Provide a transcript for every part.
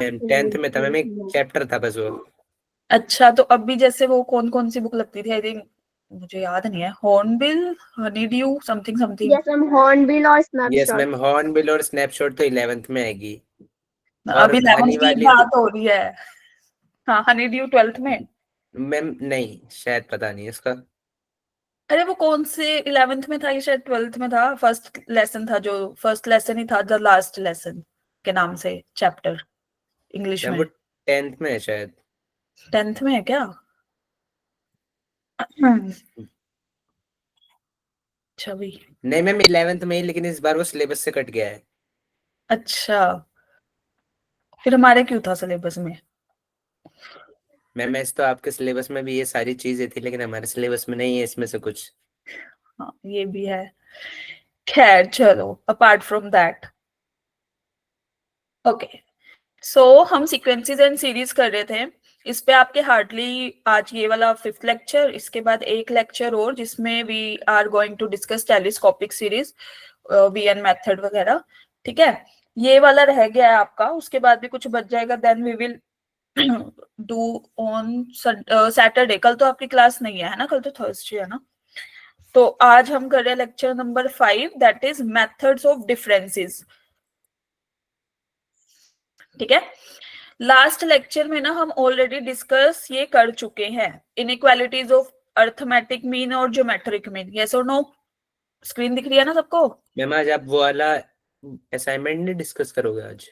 10th में था ma'am, एक चैप्टर था बस वो। अच्छा, तो अभी जैसे वो कौन कौन सी बुक लगती थी? आई थिंक मुझे याद नहीं है, hornbill, honeydew, something something. Yes ma'am, hornbill और यस स्नैपशॉट। मैम, हॉर्नबिल और स्नैपशॉट तो 11th में आएगी। और अभी 11th हनी की वाली बात हो रही है। हाँ, हनीड्यू 12th में। मैम नहीं, शायद पता नहीं इसका। अरे वो कौन से 11th में था, ये शायद 12th में था। फर्स्ट लेसन था, जो फर्स्ट लेसन ही था, द लास्ट लेसन के नाम से चैप्टर, इंग्लिश मैम में। वो 10th में है शायद। 10th में है क्या? अच्छा भाई। नहीं मैम 11th में ही, लेकिन इस बार वो सिलेबस से कट गया है। अच्छा, फिर हमारे क्यों था सिलेबस में? मैम ऐसे तो आपके सिलेबस में भी ये सारी चीजें थी, लेकिन हमारे सिलेबस में नहीं है इसमें से कुछ। हाँ, ये भी है। खैर चलो, अपार्ट फ्रॉम दैट, ओके। सो हम सीक्वेंसेस एंड सीरीज कर रहे थे। इस पे आपके हार्डली आज ये वाला 5th लेक्चर, इसके बाद एक लेक्चर और जिसमें we are going to discuss telescopic series, V N method वगैरह। ठीक है, ये वाला रह गया है आपका, उसके बाद भी कुछ बच जाएगा। Then we will do on Saturday. कल तो आपकी क्लास नहीं है ना? कल तो थर्सडे है ना? तो आज हम कर रहे हैं lecture number 5, that is methods of differences. ठीक है, लास्ट लेक्चर में ना हम ऑलरेडी डिस्कस ये कर चुके हैं, इनइक्वालिटीज ऑफ अर्थमेटिक मीन और ज्योमेट्रिक मीन। यस और नो? स्क्रीन दिख रही है ना सबको? मैम आज आप वो वाला असाइनमेंट नहीं डिस्कस करोगे आज?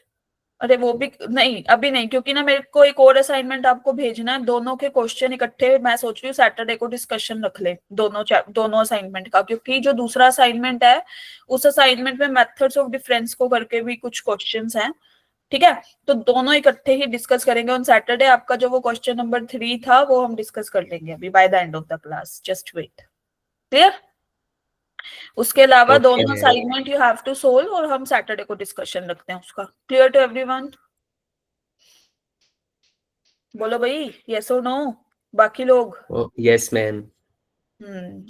अरे वो भी नहीं, अभी नहीं, क्योंकि ना मेरे को एक और असाइनमेंट आपको भेजना है, दोनों के क्वेश्चन इकट्ठे। मैं सोच रही हूँ सैटरडे को डिस्कशन रख ले दोनों असाइनमेंट का, क्योंकि जो दूसरा असाइनमेंट है उस असाइनमेंट में मेथड्स ऑफ डिफरेंस को करके भी कुछ क्वेश्चंस हैं। ठीक है, तो दोनों इकट्ठे ही डिस्कस करेंगे ऑन सैटरडे। आपका जो वो क्वेश्चन नंबर 3 था वो हम डिस्कस कर लेंगे अभी by the end of the class, just wait. Clear? उसके अलावा ओके दोनों ma'am. Assignment you have to solve, और हम सैटरडे को डिस्कशन रखते हैं उसका। Clear to everyone? बोलो भाई, यस और नो, बाकी लोग। Yes ma'am.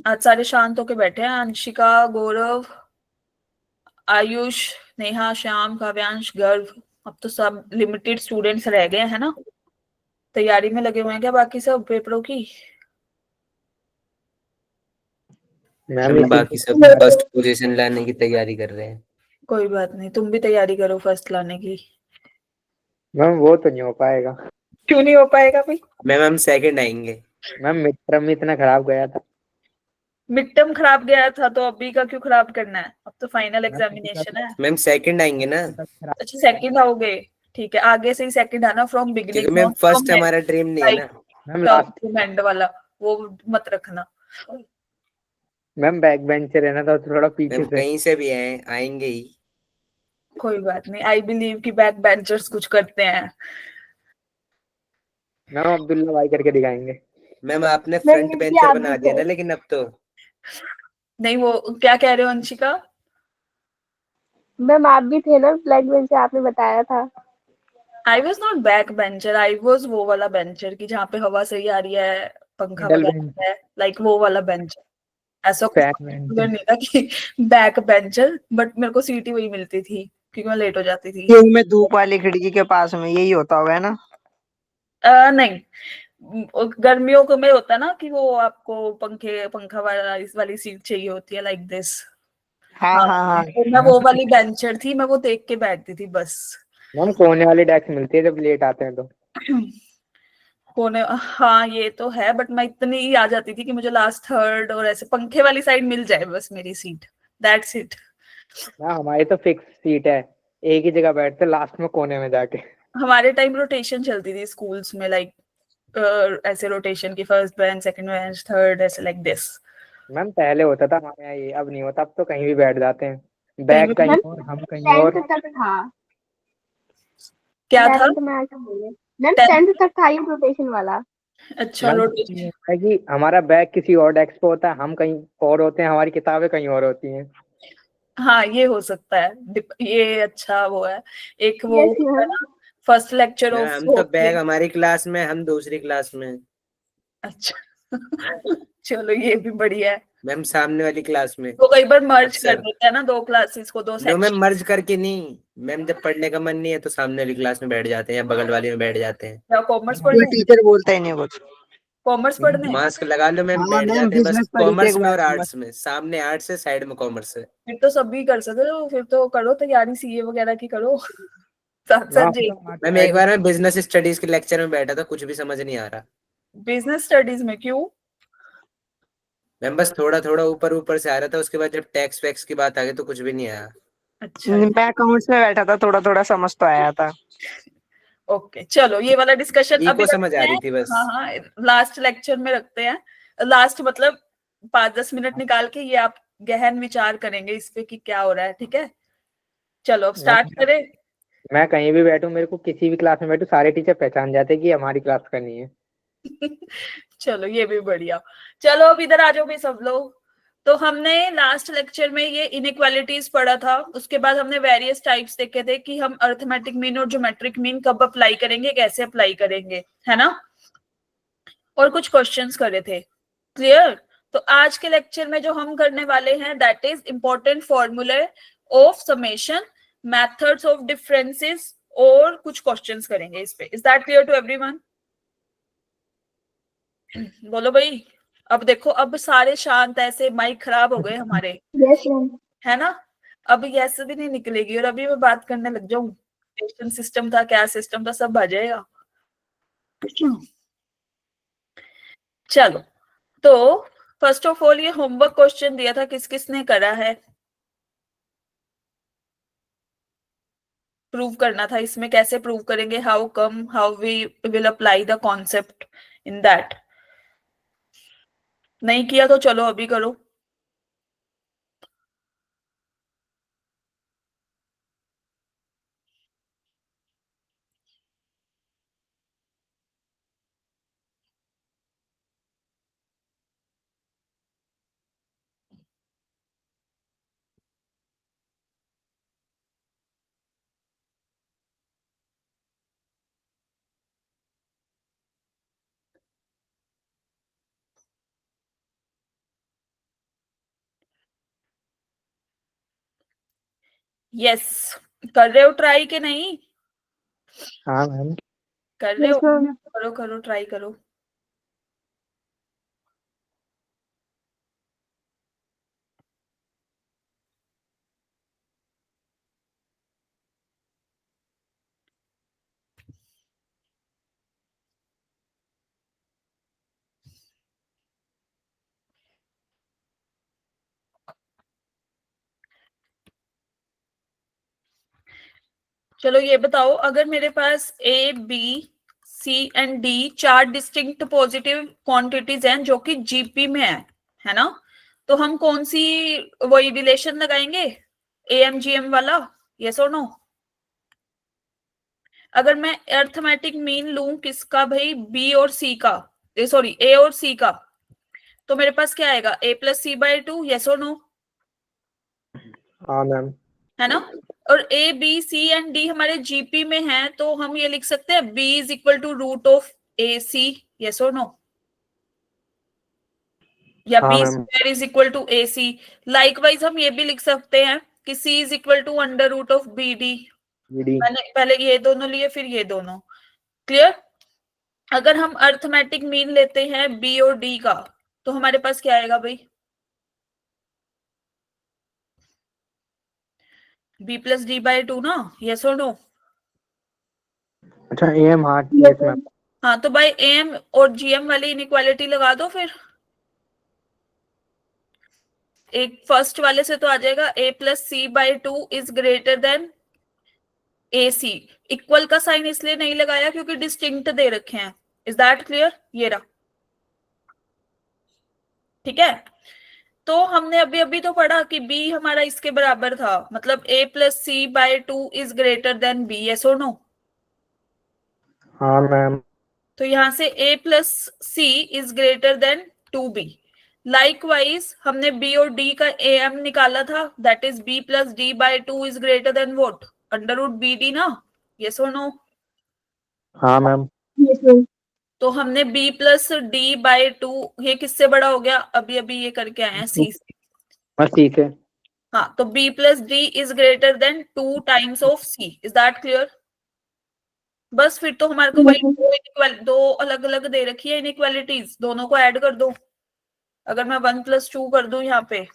आज सारे शांत होके बैठे हैं। अंशिका, गौरव, आयुष, नेहा, श्याम, काव्यांश, गर्व। अब तो सब लिमिटेड स्टूडेंट्स रह गए हैं ना, तैयारी में लगे हुए हैं क्या बाकी सब पेपरों की? मैम बाकी सब फर्स्ट पोजीशन लाने की तैयारी कर रहे हैं। कोई बात नहीं, तुम भी तैयारी करो फर्स्ट लाने की। मैम वो तो नहीं हो पाएगा। क्यों नहीं हो पाएगा भाई? मैम हम सेकंड आएंगे। मैम मिड टर्म में इतना खराब गया था। मिड टर्म खराब गया था तो अभी का क्यों खराब करना है? अब तो फाइनल एग्जामिनेशन है। मैम सेकंड आएंगे ना, अच्छा, सेकंड आओगे? ठीक है, आगे से ही सेकंड आना, फ्रॉम बिगिनिंग, क्योंकि मैम नॉट फ्रॉम फर्स्ट हमारा ड्रीम नहीं है ना। मैम लास्ट एंड वाला वो मत रखना। मैम बैक बेंचर है ना, तो थोड़ा पीछे मैम से। कहीं से भी आएंगे ही। कोई बात नहीं, आई बिलीव कि बैक बेंचर्स कुछ करते हैं। मैम अब्दुल्ला भाई करके दिखाएंगे। मैम आपने मैम फ्रंट ये बेंचर आप बना भी दिया थे। ना, लेकिन अब तो। नहीं, वो क्या कह रहे हो अंशिका? मैम आप भी थे ना ब्लैक बेंच, आपने बताया था। I was not back bencher, I was वो वाला बेंचर की जहाँ पे हवा सही आ रही है, पंखा मिडल बेंच, वगैरह है, लाइक वो वाला बेंचर। ऐसा कुछ फैन particular बेंच। नहीं था कि बैक बेंचर, बट मेरे को सीटी वही मिलती थी क्योंकि मैं लेट हो जाती थी। क्यों में धूप वाली खिड़की के पास में यही होता होगा है ना? नहीं, गर्मियों को में होता ना कि वो आपको पंखा वाला इस वाली सीट चाहिए होती है, लाइक दिस। हाँ हाँ, हाँ हाँ। तो मैं वो वाली बेंचर थी, मैं वो देख के बैठती थी बस। मैम कोने वाली डेस्क मिलती है जब लेट आते हैं तो। होने, हाँ ये तो है, बट मैं इतनी ही आ जाती थी कि मुझे लास्ट थर्ड और ऐसे पंखे वाली साइड मिल जाए बस मेरी सीट, दैट्स इट। मैम हमारी तो फिक्स सीट है, एक ही जगह बैठते लास्ट में कोने में जाके। हमारे टाइम रोटेशन चलती थी स्कूल्स में, लाइक ऐसे रोटेशन की, first bench, second bench, third, ऐसे लाइक दिस। मैम पहले होता था हमारे यहाँ ये, अब नहीं होता। अब तो कहीं भी बैठ जाते हैं, कहीं बैग भी कहीं मैम और, हम कहीं 10th और। तक था। क्या था? 11th में ऐसा बोले मैम, 10th 10th तक था ये रोटेशन वाला। अच्छा, मैम ये रोटेशन। होता है कि हमारा बैग किसी और डेस्क पे होता है, हम कहीं और होते हैं, हमारी किताबें कहीं और होती हैं। हाँ, ये हो सकता है, ये अच्छा वो है। एक वो यस होता है मैम। ना, फर्स्ट लेक्चर मैम ऑफ। हम तो बैग हमारी क्लास में, हम दूसरी क्लास में। अच्छा, चलो ये भी बढ़िया है। मैम सामने वाली क्लास में। तो कई बार मर्ज कर अक्सर। देते हैं ना दो क्लासेस को, दो नो मैम, सेक्शन। मर्ज करके नहीं। मैम जब पढ़ने का मन नहीं है तो सामने वाली क्लास में बैठ जाते हैं या बगल वाली में बैठ जाते हैं। या कॉमर्स कोई पढ़ने, टीचर बोलता ही नहीं कुछ। कॉमर्स पढ़ने, मास्क लगा लो मैम, हाँ बैठ मैम, जाते हैं बस। बिजनेस पढ़ी थी एक कॉमर्स में बार और बस। आर्ट्स में, सामने आर्ट्स है, साइड में कॉमर्स है। फिर तो सभी कर सकते हो, फिर तो करो तैयारी सीए वगैरह की करो। साथ साथ हाँ जे मैम एक बार मैं बिजनेस स्टडीज के लेक्चर में बैठा था, कुछ भी समझ नहीं आ रहा। बिजनेस स्टडीज में क्यों? मैम बस थोड़ा थोड़ा ऊपर ऊपर से आ रहा था, उसके बाद जब टैक्स वैक्स की बात आ गई तो कुछ भी नहीं आया। अच्छा, मैं अकाउंट्स में बैठा था, थोड़ा थोड़ा समझ तो आया था। ओके चलो ये वाला डिस्कशन अभी इको समझ रखते आ हैं। रही थी बस। हाँ हाँ, लास्ट लेक्चर में रखते हैं। लास्ट मतलब 5-10 मिनट निकाल के ये आप गहन विचार करेंगे इस पे कि क्या हो रहा है, ठीक है? चलो अब स्टार्ट करें। मैं कहीं भी बैठूं, मेरे को किसी भी क्लास में बैठूं, सारे टीचर पहचान जाते हैं कि हमारी क्लास करनी है। चलो ये भी बढ़िया। चलो अब इधर आ जाओ भी सब लोग। तो हमने लास्ट लेक्चर में ये इनइक्वालिटीज पढ़ा था, उसके बाद हमने वेरियस टाइप्स देखे थे कि हम अर्थमेटिक मीन और ज्योमेट्रिक मीन कब अप्लाई करेंगे, कैसे अप्लाई करेंगे, है ना? और कुछ क्वेश्चंस करे थे। क्लियर? तो आज के लेक्चर में जो हम करने वाले हैं दैट इज इंपॉर्टेंट फॉर्मूले of summation, methods of differences और कुछ क्वेश्चंस करेंगे इस पे। Is that clear to everyone? बोलो भाई। अब देखो, अब सारे शांत, ऐसे माइक खराब हो गए हमारे, यस मैम। है ना? अब यस भी नहीं निकलेगी और अभी मैं बात करने लग जाऊं, पेशेंट सिस्टम था, क्या सिस्टम था, सब आ जाएगा। चलो, तो फर्स्ट ऑफ ऑल ये होमवर्क क्वेश्चन दिया था, किस किस ने करा है? प्रूव करना था। इसमें कैसे प्रूव करेंगे? How come, how we will apply the concept in that. नहीं किया तो चलो अभी करो। यस, कर रहे हो ट्राई के नहीं? हाँ मैम। कर रहे यस हो? मैम। करो करो, ट्राई करो। चलो ये बताओ, अगर मेरे पास A B C and D चार डिस्टिंक्ट पॉजिटिव क्वांटिटीज हैं जो कि जीपी में है ना? तो हम कौन सी वही रिलेशन लगाएंगे, एएमजीएम वाला? यस और नो? अगर मैं अर्थमेटिक मीन लूं किसका भाई, बी और सी का, सॉरी ए और सी का, तो मेरे पास क्या आएगा, a+c/2। यस और नो? हाँ मैम। है ना? और a B C and d हमारे जीपी में है, तो हम ये लिख सकते हैं b is equal to root of a c. Yes और नो? या हाँ b ma'am. Square is equal to a c. Likewise हम ये भी लिख सकते हैं कि c is equal to under root of b d. D. मैंने पहले ये दोनों लिए, फिर ये दोनों। क्लियर? अगर हम अर्थमेटिक मीन लेते हैं बी और डी का, तो हमारे पास क्या आएगा भाई, b+d/2 ना? यस और नो? अच्छा एम, हाँ यस यस मैम। मैम। हाँ, तो भाई एम और जीएम वाली इनइक्वालिटी लगा दो फिर। एक फर्स्ट वाले से तो आ जाएगा a+c/2 is greater than a c. Equal का साइन इसलिए नहीं लगाया क्योंकि डिस्टिंक्ट दे रखे हैं। Is that clear? ये रहा, ठीक है? तो हमने अभी अभी तो पढ़ा कि b हमारा इसके बराबर था, मतलब a+c/2 is greater than b। Yes और नो? हाँ मैम। तो यहां से a+c is greater than 2b। Likewise हमने b और d का am निकाला था, that is b+d/2 is greater than what, under root bd ना? यस और नो? हाँ मैम। Yes ma'am. तो हमने b प्लस डी बाई 2, ये किससे बड़ा हो गया? अभी अभी ये करके आए हैं c से। बस ठीक है। हाँ, तो b plus D is greater then 2 times of c, is that clear? बस फिर तो हमारे को वही दो अलग अलग दे रखी है इनइक्वालिटीज, दोनों को ऐड कर दो। अगर मैं 1 प्लस 2 कर दूं, यहाँ पे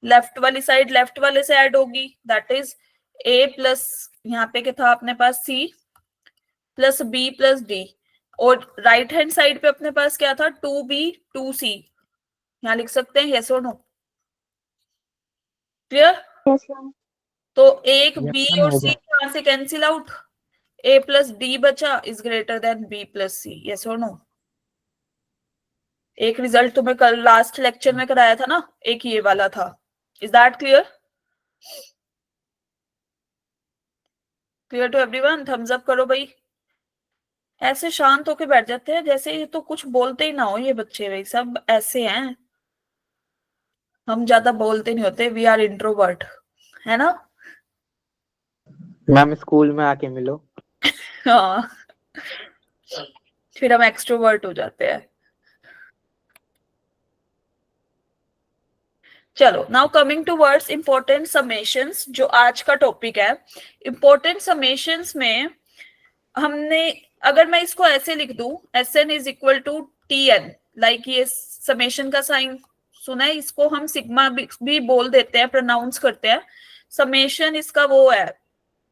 लेफ्ट वाली साइड लेफ्ट वाले से ऐड होगी, दैट इज a प्लस, यहाँ पे क्या था अपने पास, c plus b plus d, और राइट हैंड साइड पे अपने पास क्या था, 2b 2c, यहाँ लिख सकते हैं यस और नो? क्लियर? Yes ma'am. तो एक Yes, b ma'am, और हो c गया। यहाँ से cancel out, a plus d बचा is greater than b plus c, yes और नो? एक रिजल्ट तुम्हें कल लास्ट लेक्चर में कराया था ना, एक ये वाला था, is that clear? Clear to everyone? Thumbs up करो भाई। ऐसे शांत होके बैठ जाते हैं जैसे ये तो कुछ बोलते ही ना हो, ये बच्चे भाई सब ऐसे हैं। हम ज्यादा बोलते नहीं होते, वी आर इंट्रोवर्ट, है ना? मैम स्कूल में आके मिलो। हाँ, फिर हम एक्सट्रोवर्ट हो जाते हैं। चलो, now coming towards important summations, जो आज का टॉपिक है। इंपॉर्टेंट समेशंस में हमने, अगर मैं इसको ऐसे लिख दूं, Sn is equal to Tn, like ये समेशन का साइन सुना है, इसको हम सिग्मा भी बोल देते हैं, प्रोनाउंस करते हैं। समेशन इसका वो है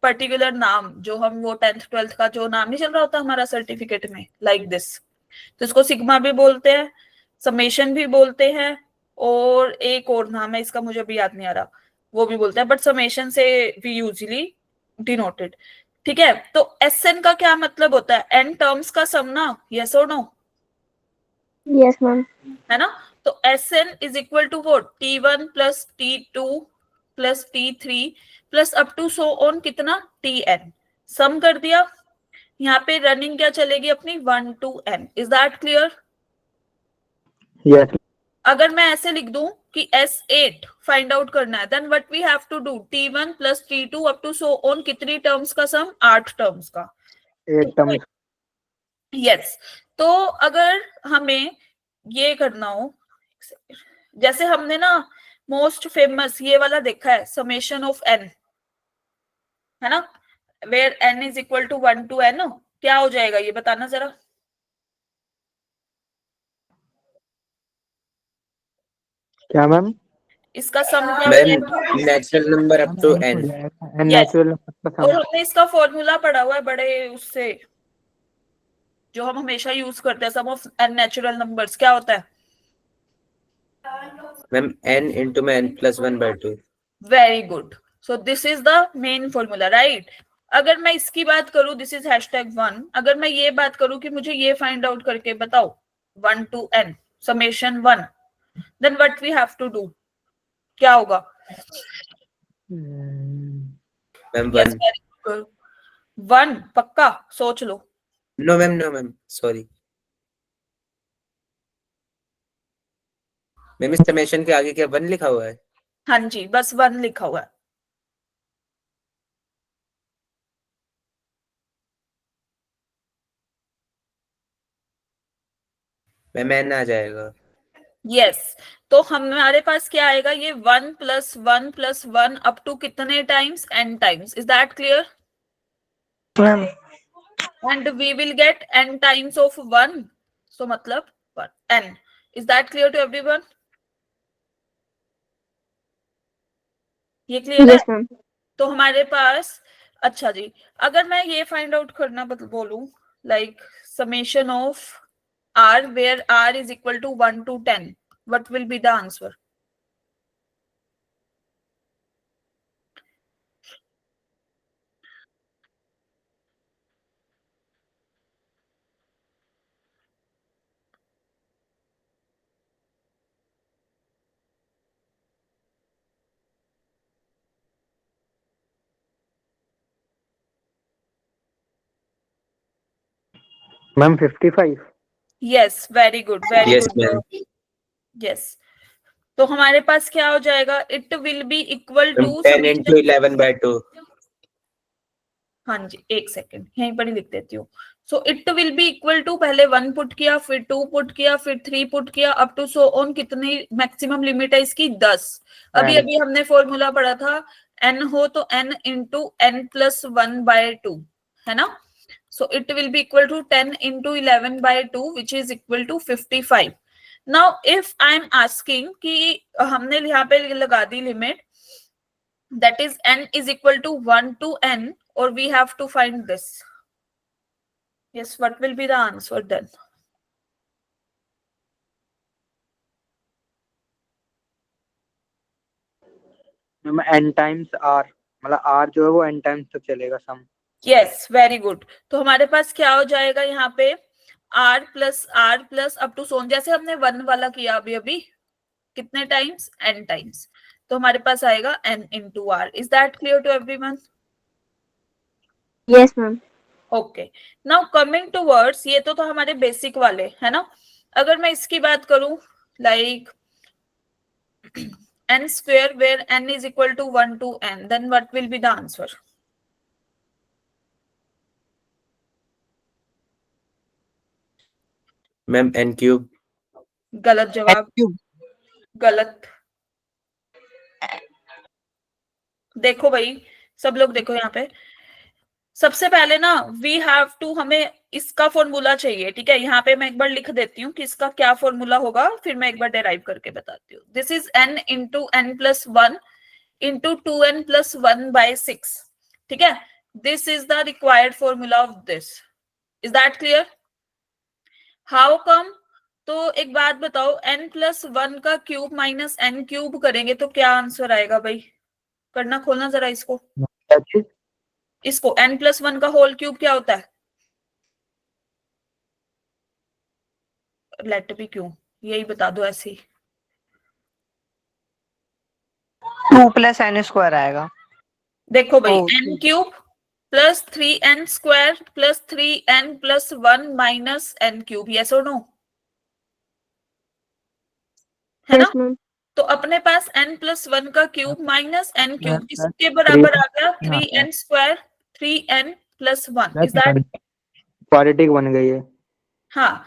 पर्टिकुलर नाम, जो हम वो 10th 12th का जो नाम नहीं चल रहा होता हमारा सर्टिफिकेट में, लाइक दिस, तो इसको सिग्मा भी बोलते हैं, समेशन भी बोलते हैं, और एक और नाम है इसका मुझे भी याद नहीं आ रहा, वो भी बोलते हैं, बट समेशन से वी यूजुअली डिनोटेड। ठीक है, तो Sn का क्या मतलब होता है? n टर्म्स का सम ना, यस और नो? Yes ma'am. है ना? तो Sn is equal to what, T1 plus T2 plus T3 plus up to so on कितना, Tn, सम कर दिया। यहाँ पे रनिंग क्या चलेगी अपनी, 1 to n, is that clear? Yes. अगर मैं ऐसे लिख दूं कि S8 फाइंड आउट करना है, then what we have to do, T1 plus T2 up to so on, कितनी टर्म्स का सम, 8 टर्म्स का। 8 टर्म्स। यस, तो अगर हमें ये करना हो, जैसे हमने ना मोस्ट फेमस ये वाला देखा है, समेशन ऑफ n, है ना, where n is equal to 1 to n, क्या हो जाएगा ये बताना जरा? क्या मैम? इसका सम क्या मैम होगा? Natural number up to n। Natural और हमने इसका फॉर्मूला पढ़ा हुआ है बड़े उससे, जो हम हमेशा यूज करते हैं, सम ऑफ n नेचुरल नंबर्स क्या होता है? मैम n इंटू में n plus 1/2। Very good, so this is the main formula, right? अगर मैं इसकी बात करूं, दिस इज #1, अगर मैं ये बात करूं कि मुझे ये फाइंड आउट करके बताओ 1 to n summation 1, then what we have to do, क्या होगा? Ma'am yes, 1। वेरी गुड, 1 पक्का, सोच लो। नो मैम सॉरी मैम, इस समेशन के आगे क्या 1 लिखा हुआ है? हाँ जी, बस 1 लिखा हुआ है। मैम n आ जाएगा। यस, तो हमारे पास क्या आएगा, ये 1 प्लस 1 प्लस 1 अप टू कितने times, n times, is that clear? Ma'am and we will get n times of 1, so मतलब 1 n, is that clear to everyone? ये क्लियर है? Yes ma'am. तो हमारे पास, अच्छा जी, अगर मैं ये फाइंड आउट करना बोलूं, like summation of r where r is equal to 1 to 10, what will be the answer? Ma'am 55। Yes, very good, very yes good. Ma'am. Yes, तो हमारे पास क्या हो जाएगा, it will be equal to 10 into 11/2। हाँ जी, एक सेकेंड यहीं पर ही लिख देती हूँ। So it will be equal to, पहले 1 पुट किया, फिर 2 पुट किया, फिर 3 पुट किया, अप टू सो ऑन। कितनी मैक्सिमम लिमिट है इसकी? 10। अभी N. अभी हमने फॉर्मूला पढ़ा था, n हो तो n इंटू n प्लस 1/2 है ना। So it will be equal to 10 into 11/2 which is equal to 55। Now if I am asking कि हमने यहाँ पे लगा दी limit, that is n is equal to 1 to n, or we have to find this. Yes, what will be the answer then? Ma'am n times r, मतलब r जो है वो n टाइम्स तक चलेगा सम। Yes, very good. तो हमारे पास क्या हो जाएगा यहाँ पे? r प्लस अप टू सोन, जैसे हमने 1 वाला किया अभी अभी, कितने टाइम्स? n times. तो हमारे पास आएगा n into r. Is that clear to everyone? Yes, ma'am. Okay, now coming towards, ये तो हमारे बेसिक वाले है ना। अगर मैं इसकी बात करूं, like n square where n is equal to 1 to n, then what will be the answer? Ma'am n cube. गलत जवाब, गलत। देखो भाई, सब लोग देखो यहाँ पे, सबसे पहले ना वी हैव टू, हमें इसका फॉर्मूला चाहिए, ठीक है। यहाँ पे मैं एक बार लिख देती हूँ कि इसका क्या फॉर्मूला होगा, फिर मैं एक बार डेराइव करके बताती हूँ। This is n into n plus 1 into 2n plus 1/6, ठीक है। This is the required formula of this. Is that clear? How come? तो एक बात बताओ, n प्लस 1 का क्यूब माइनस n क्यूब करेंगे तो क्या आंसर आएगा भाई? करना, खोलना जरा इसको, इसको n प्लस 1 का होल क्यूब क्या होता है? लेट बी क्यों, यही बता दो ऐसे ही। 2 प्लस n स्क्वायर आएगा। देखो भाई, ओ, n cube plus 3n square plus 3n plus 1 minus n cube, yes और नो? है ना। Yes, ma'am. तो अपने पास n प्लस 1 का cube minus n cube, Yes, इसके बराबर आ गया हाँ, 3n square 3n plus 1। Is that? Quadratic बन गई है। हाँ,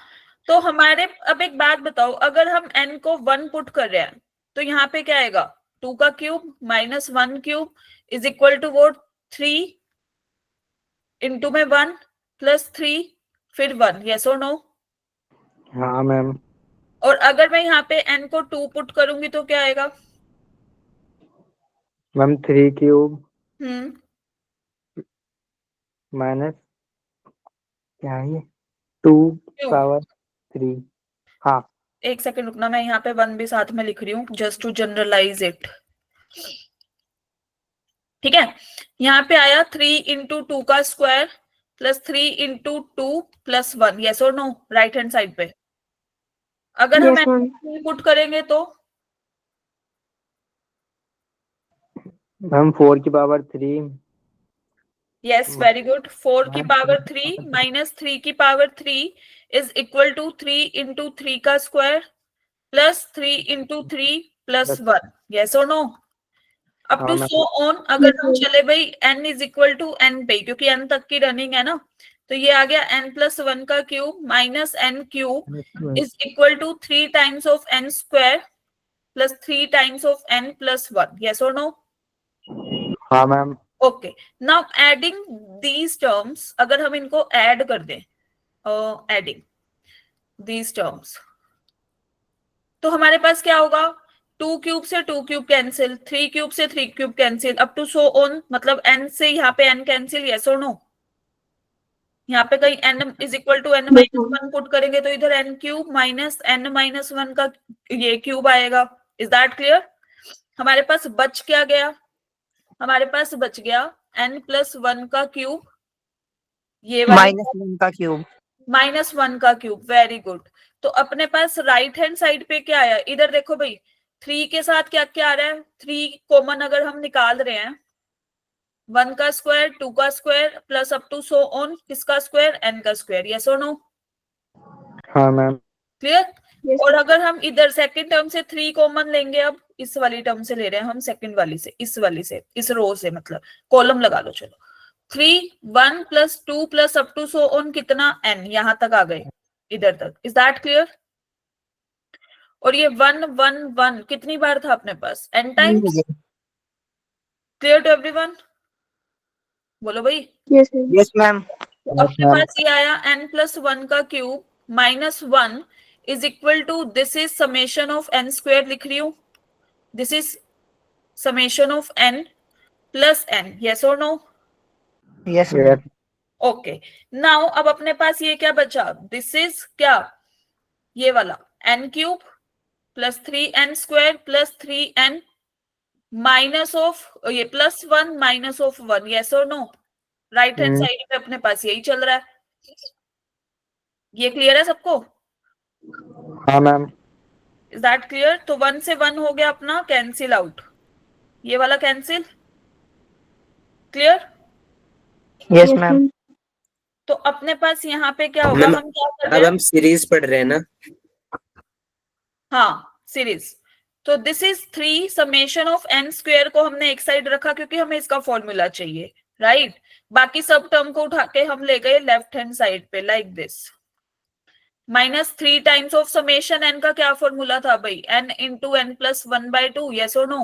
तो हमारे, अब एक बात बताओ, अगर हम n को 1 पुट कर रहे हैं तो यहाँ पे क्या आएगा? 2 का cube minus 1 cube is equal to वो 3 इंटू में 1 प्लस 3 फिर 1, यस और नो? हाँ मैम। और अगर मैं यहाँ पे n को 2 पुट करूंगी तो क्या आएगा? मैम 3 क्यूब माइनस क्या है ये 2 पावर 3। हाँ, एक सेकंड रुकना, मैं यहाँ पे 1 भी साथ में लिख रही हूँ जस्ट टू जनरलाइज इट, ठीक है। यहाँ पे आया 3 इंटू 2 का square plus 3 into 2 plus 1, yes और नो? राइट हैंड साइड पे अगर Yes, हम ma'am. पुट करेंगे तो मैम 4 की पावर 3। Yes, very good. 4 की पावर 3 माइनस 3 की power 3 is equal to 3 into 3 का square plus 3 into 3 plus 1, yes और no? Up to so on. अगर हम चले भाई n is equal to n पे, क्योंकि n तक की रनिंग है ना, तो ये आ गया n प्लस 1 का cube minus n cube is equal to 3 times of n square plus 3 times of n plus 1, yes और नो? हाँ ma'am. Okay, now adding these terms, अगर हम इनको ऐड कर दें, एडिंग दीज टर्म्स, तो हमारे पास क्या होगा? 2 क्यूब से 2 क्यूब कैंसिल, 3 क्यूब से 3 cube cancel, up to so on, मतलब n से यहाँ पे n कैंसिल, यस और नो? यहाँ पे कहीं n is equal to n minus 1 put करेंगे तो इधर n cube minus n minus 1 का ये क्यूब आएगा। Is that clear? हमारे पास बच क्या गया? हमारे पास बच गया n प्लस 1 का क्यूब, ये माइनस 1 का क्यूब, माइनस 1 का क्यूब, वेरी गुड। तो अपने पास राइट हैंड साइड पे क्या आया? इधर देखो भाई, 3 के साथ क्या क्या आ रहा है? 3 कॉमन अगर हम निकाल रहे हैं, 1 का स्क्वायर 2 का square plus up to so on किसका स्क्वायर? n का स्क्वायर, यस और नो? हाँ मैम। क्लियर? Yes. और अगर हम इधर सेकंड टर्म से 3 कॉमन लेंगे, अब इस वाली टर्म से ले रहे हैं हम, सेकंड वाली से, इस वाली से, इस रो से, मतलब कॉलम लगा लो, चलो 3 1 plus 2 plus up to so on कितना n, यहां तक आ गए, इधर तक। Is that clear? और ये 1 1 1 कितनी बार था अपने पास? n times. Clear to everyone? बोलो भाई। Yes, ma'am. Yes ma'am. तो अपने पास ये आया n प्लस 1 का cube minus 1 is equal to, this is summation of n square लिख रही हूं, this is summation of n plus n, yes और no? Yes Yes. Okay, now अब अपने पास ये क्या बचा? दिस इज क्या? ये वाला n cube plus 3n square plus 3n minus of ये प्लस 1 माइनस ऑफ 1, यस और नो? राइट हैंड साइड पे अपने पास यही चल रहा है। ये क्लियर है सबको? हाँ मैम। इज दैट क्लियर? तो 1 से 1 हो गया अपना कैंसिल आउट, ये वाला cancel. Clear? Yes Yes, ma'am. ma'am. तो अपने पास यहाँ पे क्या होगा? मैम, हम क्या कर अब रहे हैं? हम सीरीज पढ़ रहे हैं ना? हाँ, सीरीज। तो this is 3 summation of n square को हमने एक साइड रखा क्योंकि हमें इसका फॉर्मूला चाहिए, राइट? बाकी सब टर्म को उठा के हम ले गए लेफ्ट हैंड साइड पे, like this. Minus 3 times of summation n का क्या फॉर्मूला था भाई? n into n plus 1/2, yes और नो?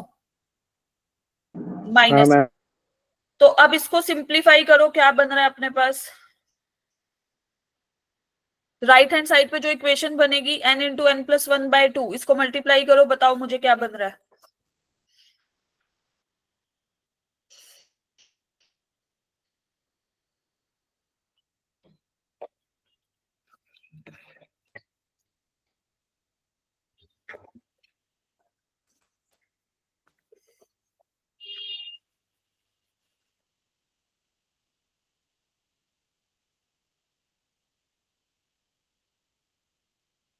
हाँ माइनस। मैम। तो अब इसको सिंप्लीफाई करो, क्या बन रहा है अपने पास? राइट हैंड साइड पे जो इक्वेशन बनेगी n इंटू n प्लस 1/2, इसको मल्टीप्लाई करो, बताओ मुझे क्या बन रहा है?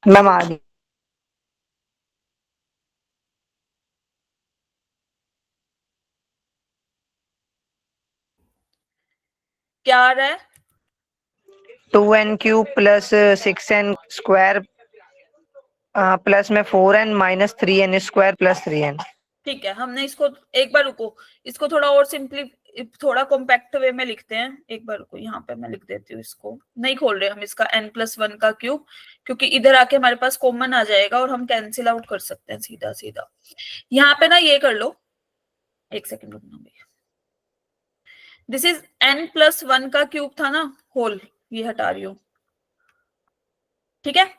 मैम आ गई। क्या आ रहा है? 2n cube plus 6n square plus में 4n minus 3n square plus 3n। ठीक है, हमने इसको एक बार रुको, इसको थोड़ा और थोड़ा कॉम्पैक्ट वे में लिखते हैं। एक बार रुको, यहाँ पे मैं लिख देती हूँ, इसको नहीं खोल रहे हम इसका n प्लस 1 का क्यूब, क्योंकि इधर आके हमारे पास कॉमन आ जाएगा और हम कैंसिल आउट कर सकते हैं सीधा सीधा। यहाँ पे ना ये कर लो, एक सेकेंड रुकना भैया। दिस इज n प्लस 1 का क्यूब था ना, होल, ये हटा रही हूँ, ठीक है?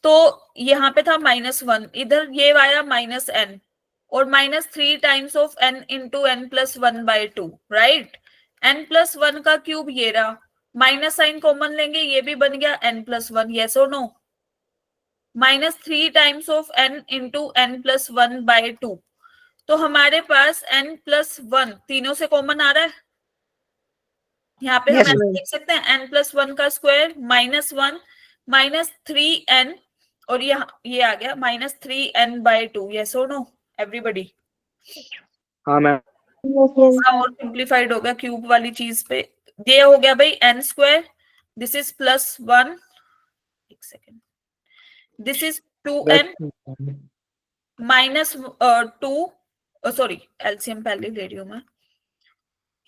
तो यहाँ पे था -1, इधर ये आया -n, और -3 times of n into n plus 1/2, right? n plus 1 का क्यूब ये रहा, माइनस साइन कॉमन लेंगे, ये भी बन गया n प्लस 1, यस और no? -3 times of n into n plus 1/2, तो हमारे पास n प्लस 1 तीनों से कॉमन आ रहा है। यहाँ पे हम Yes, ऐसे ma'am. लिख सकते हैं n प्लस 1 का स्क्वायर -1 -3n, और यहाँ ये आ गया -3n/2, यस और नो एवरीबॉडी? हाँ मैम। Yes, yes. और सिंप्लीफाइड हो गया क्यूब वाली चीज पे। ये हो गया भाई n स्क्वायर, दिस इज +1, एक second, this is 2n minus 2, sorry LCM पहले ले रही हूं मैं,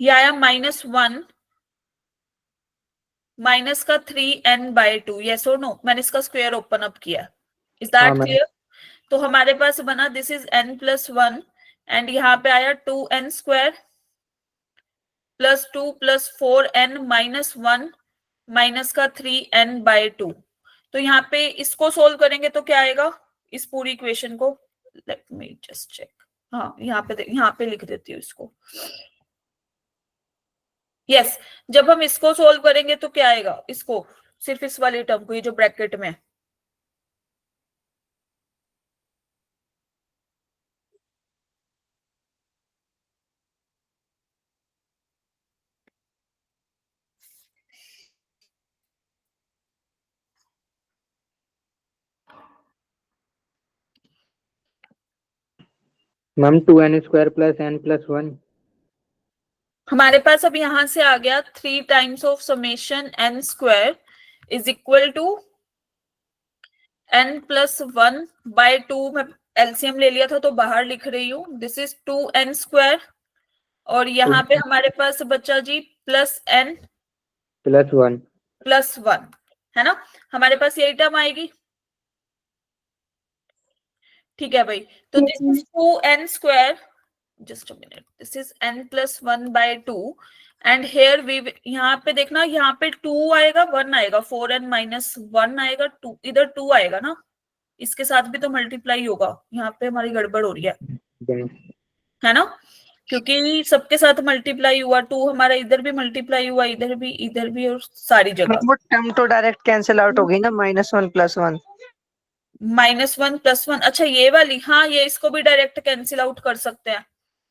ये आया -1 माइनस का 3n/2, यस और नो? मैंने इसका स्क्वायर ओपन अप किया, इज हाँ, दैट मैम। क्लियर? तो हमारे पास बना this is n plus 1, and यहाँ पे आया 2n square plus 2 plus 4n minus 1 minus का 3n/2। तो यहाँ पे इसको सोल्व करेंगे तो क्या आएगा इस पूरी इक्वेशन को? Let me just check. हाँ, यहाँ पे लिख देती हूँ इसको। यस, जब हम इसको सोल्व करेंगे तो क्या आएगा? इसको, सिर्फ इस वाली टर्म को, ये जो ब्रैकेट में, ma'am 2n square plus n plus 1। हमारे पास अब यहां से आ गया 3 times of summation n square is equal to n plus 1/2। मैं एलसीएम ले लिया था तो बाहर लिख रही हूँ, दिस इज 2n स्क्वायर, और यहाँ पे हमारे पास बचा जी प्लस n +1। प्लस 1, है ना? हमारे पास यही टर्म आएगी। ठीक है भाई, तो Yes, this ma'am. Is 2n square, just a minute, this is n plus 1/2 and here we, यहाँ पे देखना, यहाँ पे 2 आएगा, 1 आएगा, 4n माइनस 1 आएगा, 2 इधर 2 आएगा ना, इसके साथ भी तो मल्टीप्लाई होगा, यहाँ पे हमारी गड़बड़ हो रही है ना? क्योंकि सबके साथ मल्टीप्लाई हुआ, 2 हमारा इधर भी मल्टीप्लाई हुआ, इधर भी और सारी जगह। वो टर्म तो डायरेक्ट कैंसिल आउट होगी ना, -1 + 1। -1 + 1, अच्छा ये वाली, हाँ ये इसको भी डायरेक्ट कैंसिल आउट कर सकते हैं।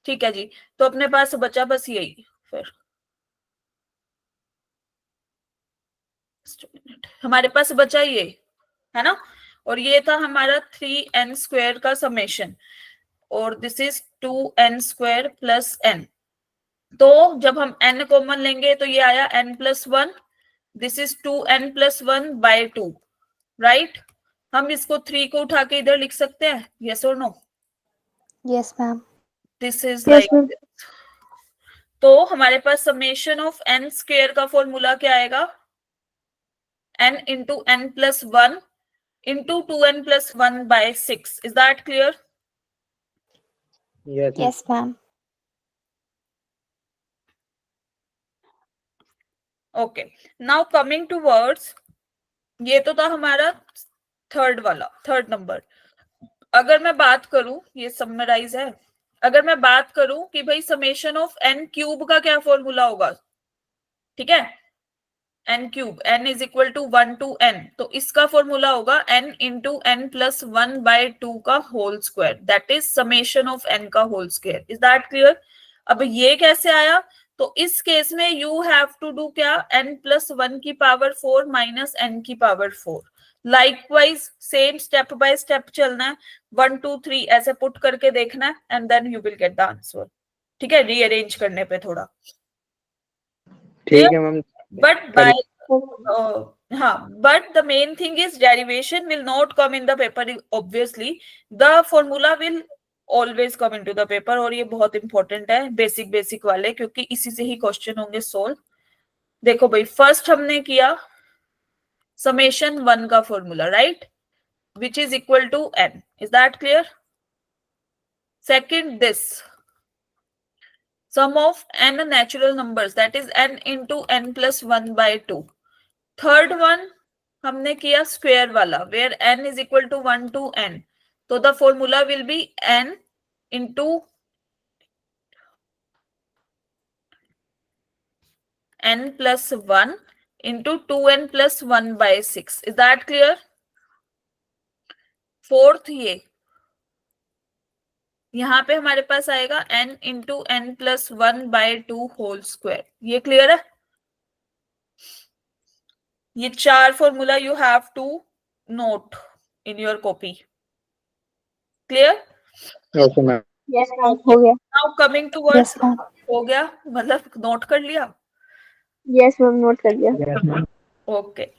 ठीक है जी, तो अपने पास बचा बस यही फिर। हमारे पास बचा ये, है ना? और ये था हमारा 3n² का समेशन, और दिस इज 2n² + n। तो जब हम n कॉमन लेंगे तो ये आया n + 1, this is 2n + 1/2, right? हम इसको 3 को उठा के इधर लिख सकते हैं, यस और no? Yes, ma'am. This is Yes, like, ma'am. तो हमारे पास समेशन ऑफ n² का फॉर्मूला क्या आएगा? n into n plus 1 into 2n plus 1/6. Is that clear? Yes, ma'am. Yes, ma'am. Okay. Now coming to words, ये तो था हमारा third number. अगर मैं बात करूं, ये समराइज है, अगर मैं बात करूं कि भाई समेशन ऑफ n³ का क्या फॉर्मूला होगा, ठीक है, n³, n is equal to 1 to n, तो इसका फॉर्मूला होगा n इंटू n प्लस 1/2 का whole square, that is summation of n का whole square. Is that clear? अब ये कैसे आया? तो इस केस में यू हैव टू डू क्या, n + 1 की पावर 4 माइनस n की power 4। Likewise same step by step चलना है, 1 2 3 ऐसे पुट करके देखना है, and then you will get the answer. ठीक है, रीअरेंज करने पे थोड़ा, ठीक है ma'am. but by but the main thing is derivation will not come in the paper, obviously the formula will always come into the paper, और ये बहुत इंपॉर्टेंट है, बेसिक वाले, क्योंकि इसी से ही क्वेश्चन होंगे सोल्व। देखो भाई, फर्स्ट हमने किया समेशन 1 का formula, right, which is equal to n। Is that clear? Second, this sum of n natural numbers, that is n into n plus 1/2। Third one हमने किया स्क्वायर वाला, where n is equal to 1 to n, तो the formula will be n into n plus 1 into 2n plus 1/6। Is that clear? Fourth, ये यहाँ पे हमारे पास आएगा n into n plus 1/2 whole square. ये क्लियर है? ये 4 formula you have to note in your copy. Clear? Okay ma'am. Yes, ma'am. हो गया. Now coming towards, Yes, ma'am. हो गया मतलब नोट कर लिया? Yes, ma'am. नोट कर लिया. Yes, ma'am. ओके,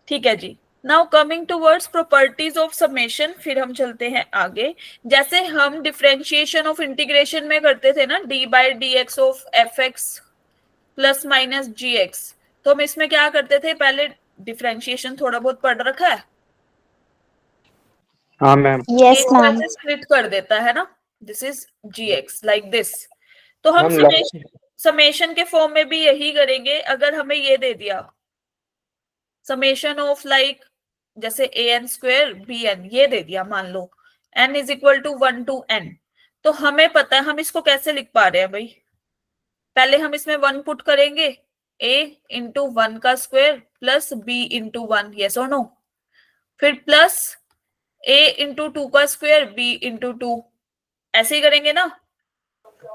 ठीक है जी। Now coming towards properties of summation, फिर हम चलते हैं आगे। जैसे हम डिफरेंशिएशन ऑफ इंटीग्रेशन में करते थे ना, d/dx of fx plus minus gx, तो हम इसमें क्या करते थे, पहले डिफरेंशिएशन थोड़ा बहुत पढ़ रखा है, हाँ मैम। Yes, ma'am. स्प्लिट कर देता है ना, this is gx like this. तो हम मैम समेशन के फॉर्म में भी यही करेंगे। अगर हमें ये दे दिया समेशन ऑफ लाइक जैसे an² bn, ये दे दिया, मान लो n is equal to 1 to n, तो हमें पता है हम इसको कैसे लिख पा रहे हैं भाई। पहले हम इसमें 1 पुट करेंगे, a इंटू 1 का square plus b into 1, yes और नो, फिर प्लस a इंटू 2 का स्क्वायर b इंटू 2, ऐसे ही करेंगे ना।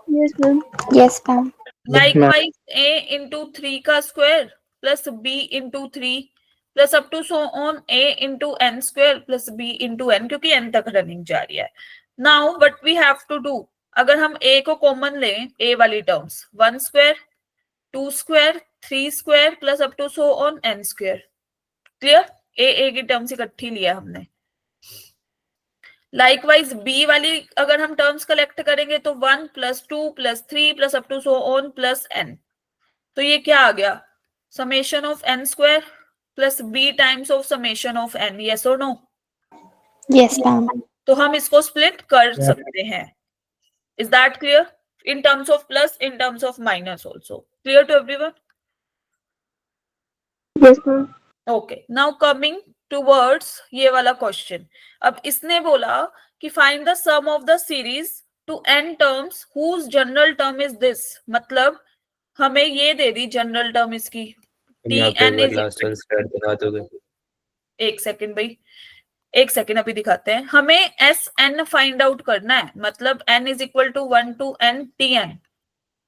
Yes, ma'am. Yes, ma'am. Likewise a into 3 का square plus b into 3 plus up to so on a into n² plus b into n, क्योंकि n तक running जा रही है। Now what we have to do, अगर हम a को common लें, a वाली terms 1² 2² 3² plus up to so on n²। Clear? a की टर्म्स इकट्ठी लिया हमने। लाइकवाइज b वाली अगर हम टर्म्स कलेक्ट करेंगे तो 1 + 2 + 3 plus up to so on plus n। तो ये क्या आ गया, summation of n square plus b times of summation of n, yes और नो? Yes, ma'am. तो हम इसको स्प्लिट कर Yes. सकते हैं. Is that clear? In terms of plus, in terms of minus also. Clear to everyone? Yes, ma'am. Okay. Now coming towards ये वाला question. अब इसने बोला कि find the sum of the series to n terms whose general term is this. मतलब हमें ये दे दी general term इसकी. यहाँ पे Tn एक बार is लास्ट वन स्क्वायर दिखा दोगे? एक सेकंड भाई, एक सेकंड अभी दिखाते हैं. हमें एस एन फाइंड आउट करना है, मतलब n is equal to 1 to n Tn.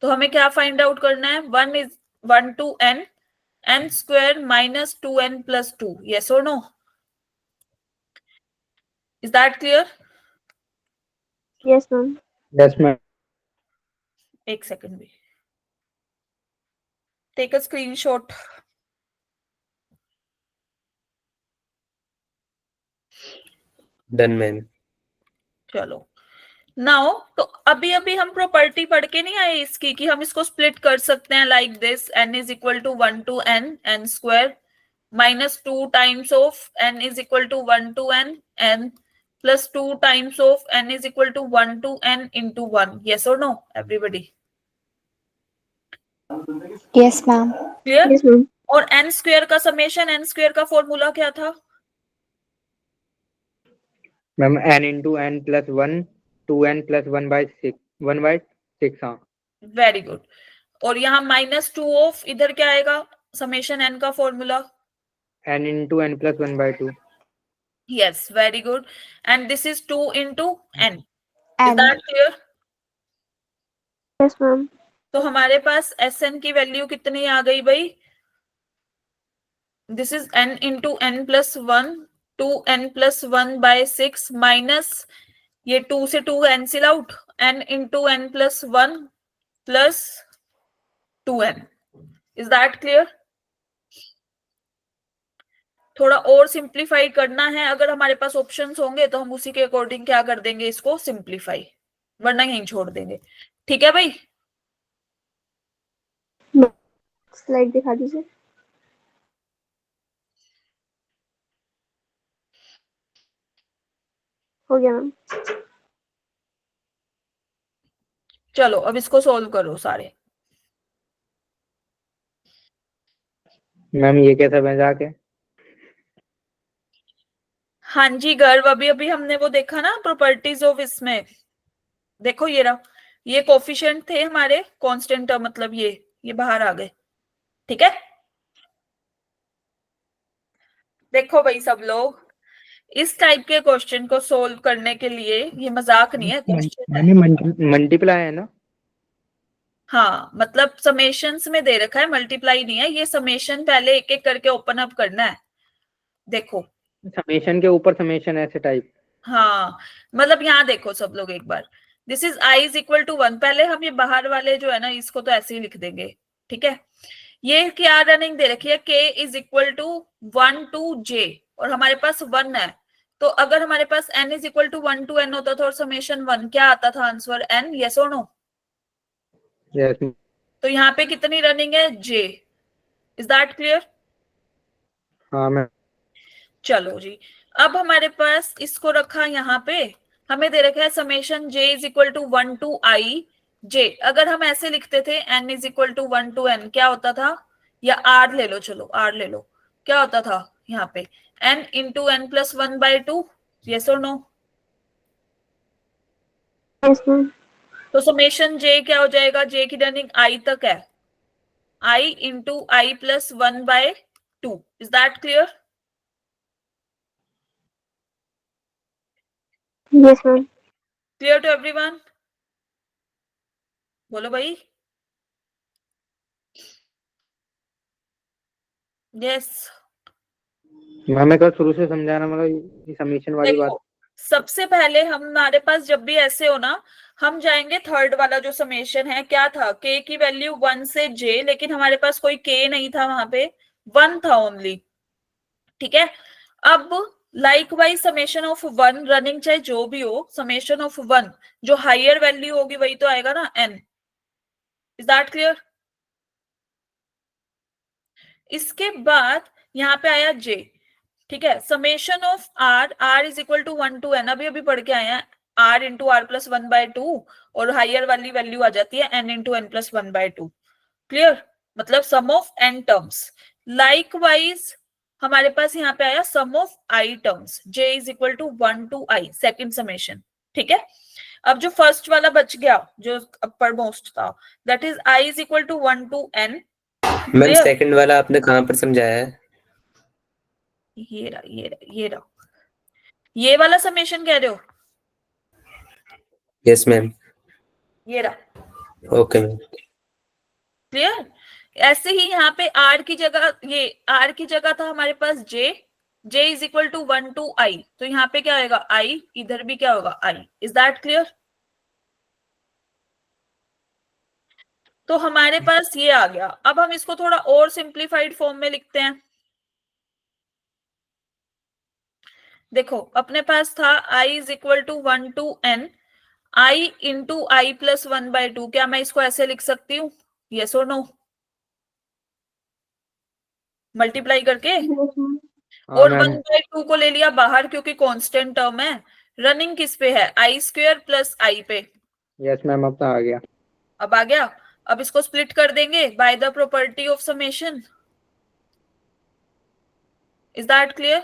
तो हमें क्या फाइंड आउट करना है, 1 to n n square minus 2n plus 2, yes और no? Is that clear? Yes, ma'am. Yes ma'am. एक सेकंड भी, take a screenshot. Done ma'am. चलो now, तो अभी अभी हम प्रॉपर्टी पढ़ के नहीं आए इसकी कि हम इसको स्प्लिट कर सकते हैं like this, n is equal to 1 to n n square minus 2 times of n is equal to 1 to n n plus 2 times of n is equal to 1 to n into 1, yes or no everybody? Yes, ma'am. Clear? Yes, ma'am. और n square का summation n square का formula क्या था? Ma'am n into n plus 1 2n plus 1/6 हाँ. Very good. और यहाँ minus 2 of इधर क्या आएगा, समेशन n का formula? n into n plus 1/2. Yes, very good. And this is 2 into n. Is And that clear? yes, ma'am. तो हमारे पास Sn की वैल्यू कितनी आ गई भाई? This is n into n plus 1, 2n plus 1/6 minus ये 2 से 2 cancel out, n into n plus 1 plus 2n. Is that clear? थोड़ा और सिंप्लीफाई करना है, अगर हमारे पास ऑप्शंस होंगे तो हम उसी के अकॉर्डिंग क्या कर देंगे इसको सिंप्लीफाई, वरना यहीं छोड़ देंगे. ठीक है भाई? Slide दिखा दीजिए. हो गया मैम. चलो अब इसको सोल्व करो सारे. मैम ये कैसा भेजा के? हाँ जी गर्व, अभी अभी हमने वो देखा ना प्रॉपर्टीज ऑफ, इसमें देखो ये रहा, ये कोफिशिएंट थे हमारे कांस्टेंट, मतलब ये बाहर आ गए. ठीक है, देखो भाई सब लोग, इस टाइप के क्वेश्चन को सोल्व करने के लिए, ये मजाक नहीं है, क्वेश्चन है. मैंने मल्टीप्लाई है ना? हाँ मतलब समेशंस में दे रखा है, मल्टीप्लाई नहीं है. ये समेशन पहले एक एक करके ओपन अप करना है. देखो समेशन के ऊपर समेशन ऐसे टाइप. हाँ मतलब यहाँ देखो सब लोग एक बार, this is i is equal to 1. पहले हम ये बाहर वाले जो है ना इसको तो ऐसे ही लिख देंगे. ठीक है, ये क्या रनिंग दे रखी है, k is equal to 1 to j और हमारे पास 1 है. तो अगर हमारे पास n is equal to 1 to n होता था और समेशन 1, क्या आता था आंसर n, यस और नो? यस. तो यहाँ पे कितनी रनिंग है, j. Is that clear? हाँ मैम. चलो जी, अब हमारे पास इसको रखा यहाँ पे, हमें दे रखा है summation j is equal to 1 to i j. अगर हम ऐसे लिखते थे n is equal to 1 to n, क्या होता था, या r ले लो, चलो r ले लो, क्या होता था यहाँ पे n into n plus 1/2, yes और नो? Yes, ma'am. तो समेशन j क्या हो जाएगा, j की रनिंग i तक है, i into i plus 1/2. Is that clear? Yes, ma'am. Clear to everyone? बोलो भाई. यस. मैम मैं कल शुरू से समझाना, मतलब ये समीशन वाली बात. देखो सबसे पहले हमारे पास जब भी ऐसे हो ना, हम जाएंगे थर्ड वाला जो समेशन है, क्या था, k की वैल्यू 1 से j, लेकिन हमारे पास कोई k नहीं था वहां पे, 1 था ओनली. ठीक है, अब लाइकवाइज समेशन ऑफ 1 रनिंग चाहे जो भी हो, समेशन ऑफ 1 जो हायर वैल्यू होगी वही तो आएगा ना n. Is that clear? इसके बाद यहाँ पे आया j, ठीक है, summation of r is equal to 1 to n, अभी पढ़ के आए हैं, r इंटू आर प्लस 1/2, और हायर वाली वैल्यू आ जाती है n into n plus 1/2। Clear, मतलब sum of n terms. Likewise हमारे पास यहाँ पे आया sum of i terms, j is equal to 1 to i, second summation. ठीक है, अब जो फर्स्ट वाला बच गया, जो अपर मोस्ट था, that is i is equal to 1 to n। Ma'am second वाला आपने कहाँ पर समझाया है? ये रहा, ये वाला समेशन कह रहे हो? Yes ma'am. ये रहा। Okay ma'am. क्लियर, ऐसे ही यहाँ पे r की जगह, ये r की जगह था हमारे पास j is equal to 1 to i, तो यहाँ पे क्या होगा i, इधर भी क्या होगा i। इज दैट क्लियर? तो हमारे पास ये आ गया। अब हम इसको थोड़ा और सिंप्लीफाइड फॉर्म में लिखते हैं। देखो, अपने पास था i is equal to 1 to n, i into i plus 1/2। क्या मैं इसको ऐसे लिख सकती हूँ? यस और नो? मल्टीप्लाई करके, Yes, ma'am. और मैम 1/2 को ले लिया बाहर क्योंकि कांस्टेंट टर्म है। रनिंग किस पे है? आई स्क्वायर प्लस आई पे। यस मैम, अब तो आ गया। अब आ गया। अब इसको स्प्लिट कर देंगे by the property of summation. Is that clear?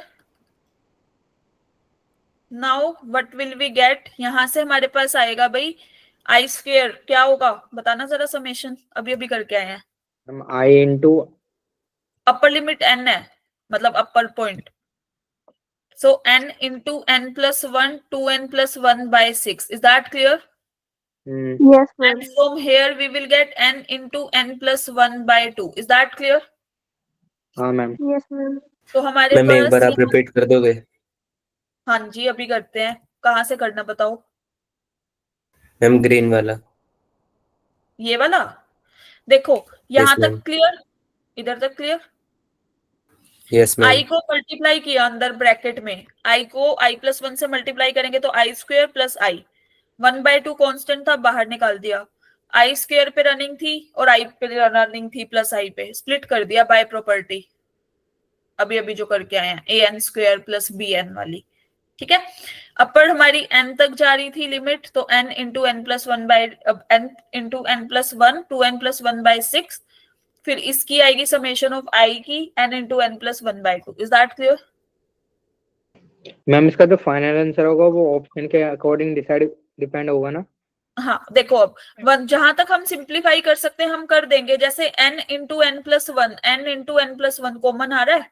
Now what will we get? यहां से हमारे पास आएगा भाई आई स्क्वायर, क्या होगा बताना जरा, समेशन अभी करके आए हैं। मैम आई इंटू, अपर लिमिट n है, मतलब अपर point, so n into n plus 1, 2n plus 1/6. Is that clear? Yes, ma'am. And from here we will get n into n plus 1/2. Is that clear? हाँ ma'am. Yes, ma'am. तो हमारे ma'am एक बार पास आप repeat कर दोगे? हाँ जी, अभी करते हैं। कहाँ से करना बताओ? मैम ग्रीन वाला। ये वाला। देखो यहाँ यस तक मैम। क्लियर, इधर तक क्लियर। Yes I ma'am. को मल्टीप्लाई किया अंदर ब्रैकेट में, आई को आई प्लस 1 से मल्टीप्लाई करेंगे तो आई स्क्वायर प्लस आई, 1/2 कांस्टेंट था बाहर निकाल दिया, आई स्क्वायर पे रनिंग थी और आई पे रनिंग थी प्लस आई पे, स्प्लिट कर दिया बाय प्रॉपर्टी, अभी जो करके आए हैं, a n square plus b n वाली। ठीक है, अपर हमारी n तक जा रही थी लिमिट, तो n into n plus 1 2n plus 1/6, फिर इसकी आएगी समेशन ऑफ i की n into n plus 1/2। Is that clear? Ma'am इसका जो फाइनल आंसर होगा वो ऑप्शन के अकॉर्डिंग डिपेंड होगा ना? हाँ, देखो अब जहां तक हम सिंप्लीफाई कर सकते हैं हम कर देंगे, जैसे n into n plus 1, n into n plus 1 common आ रहा है,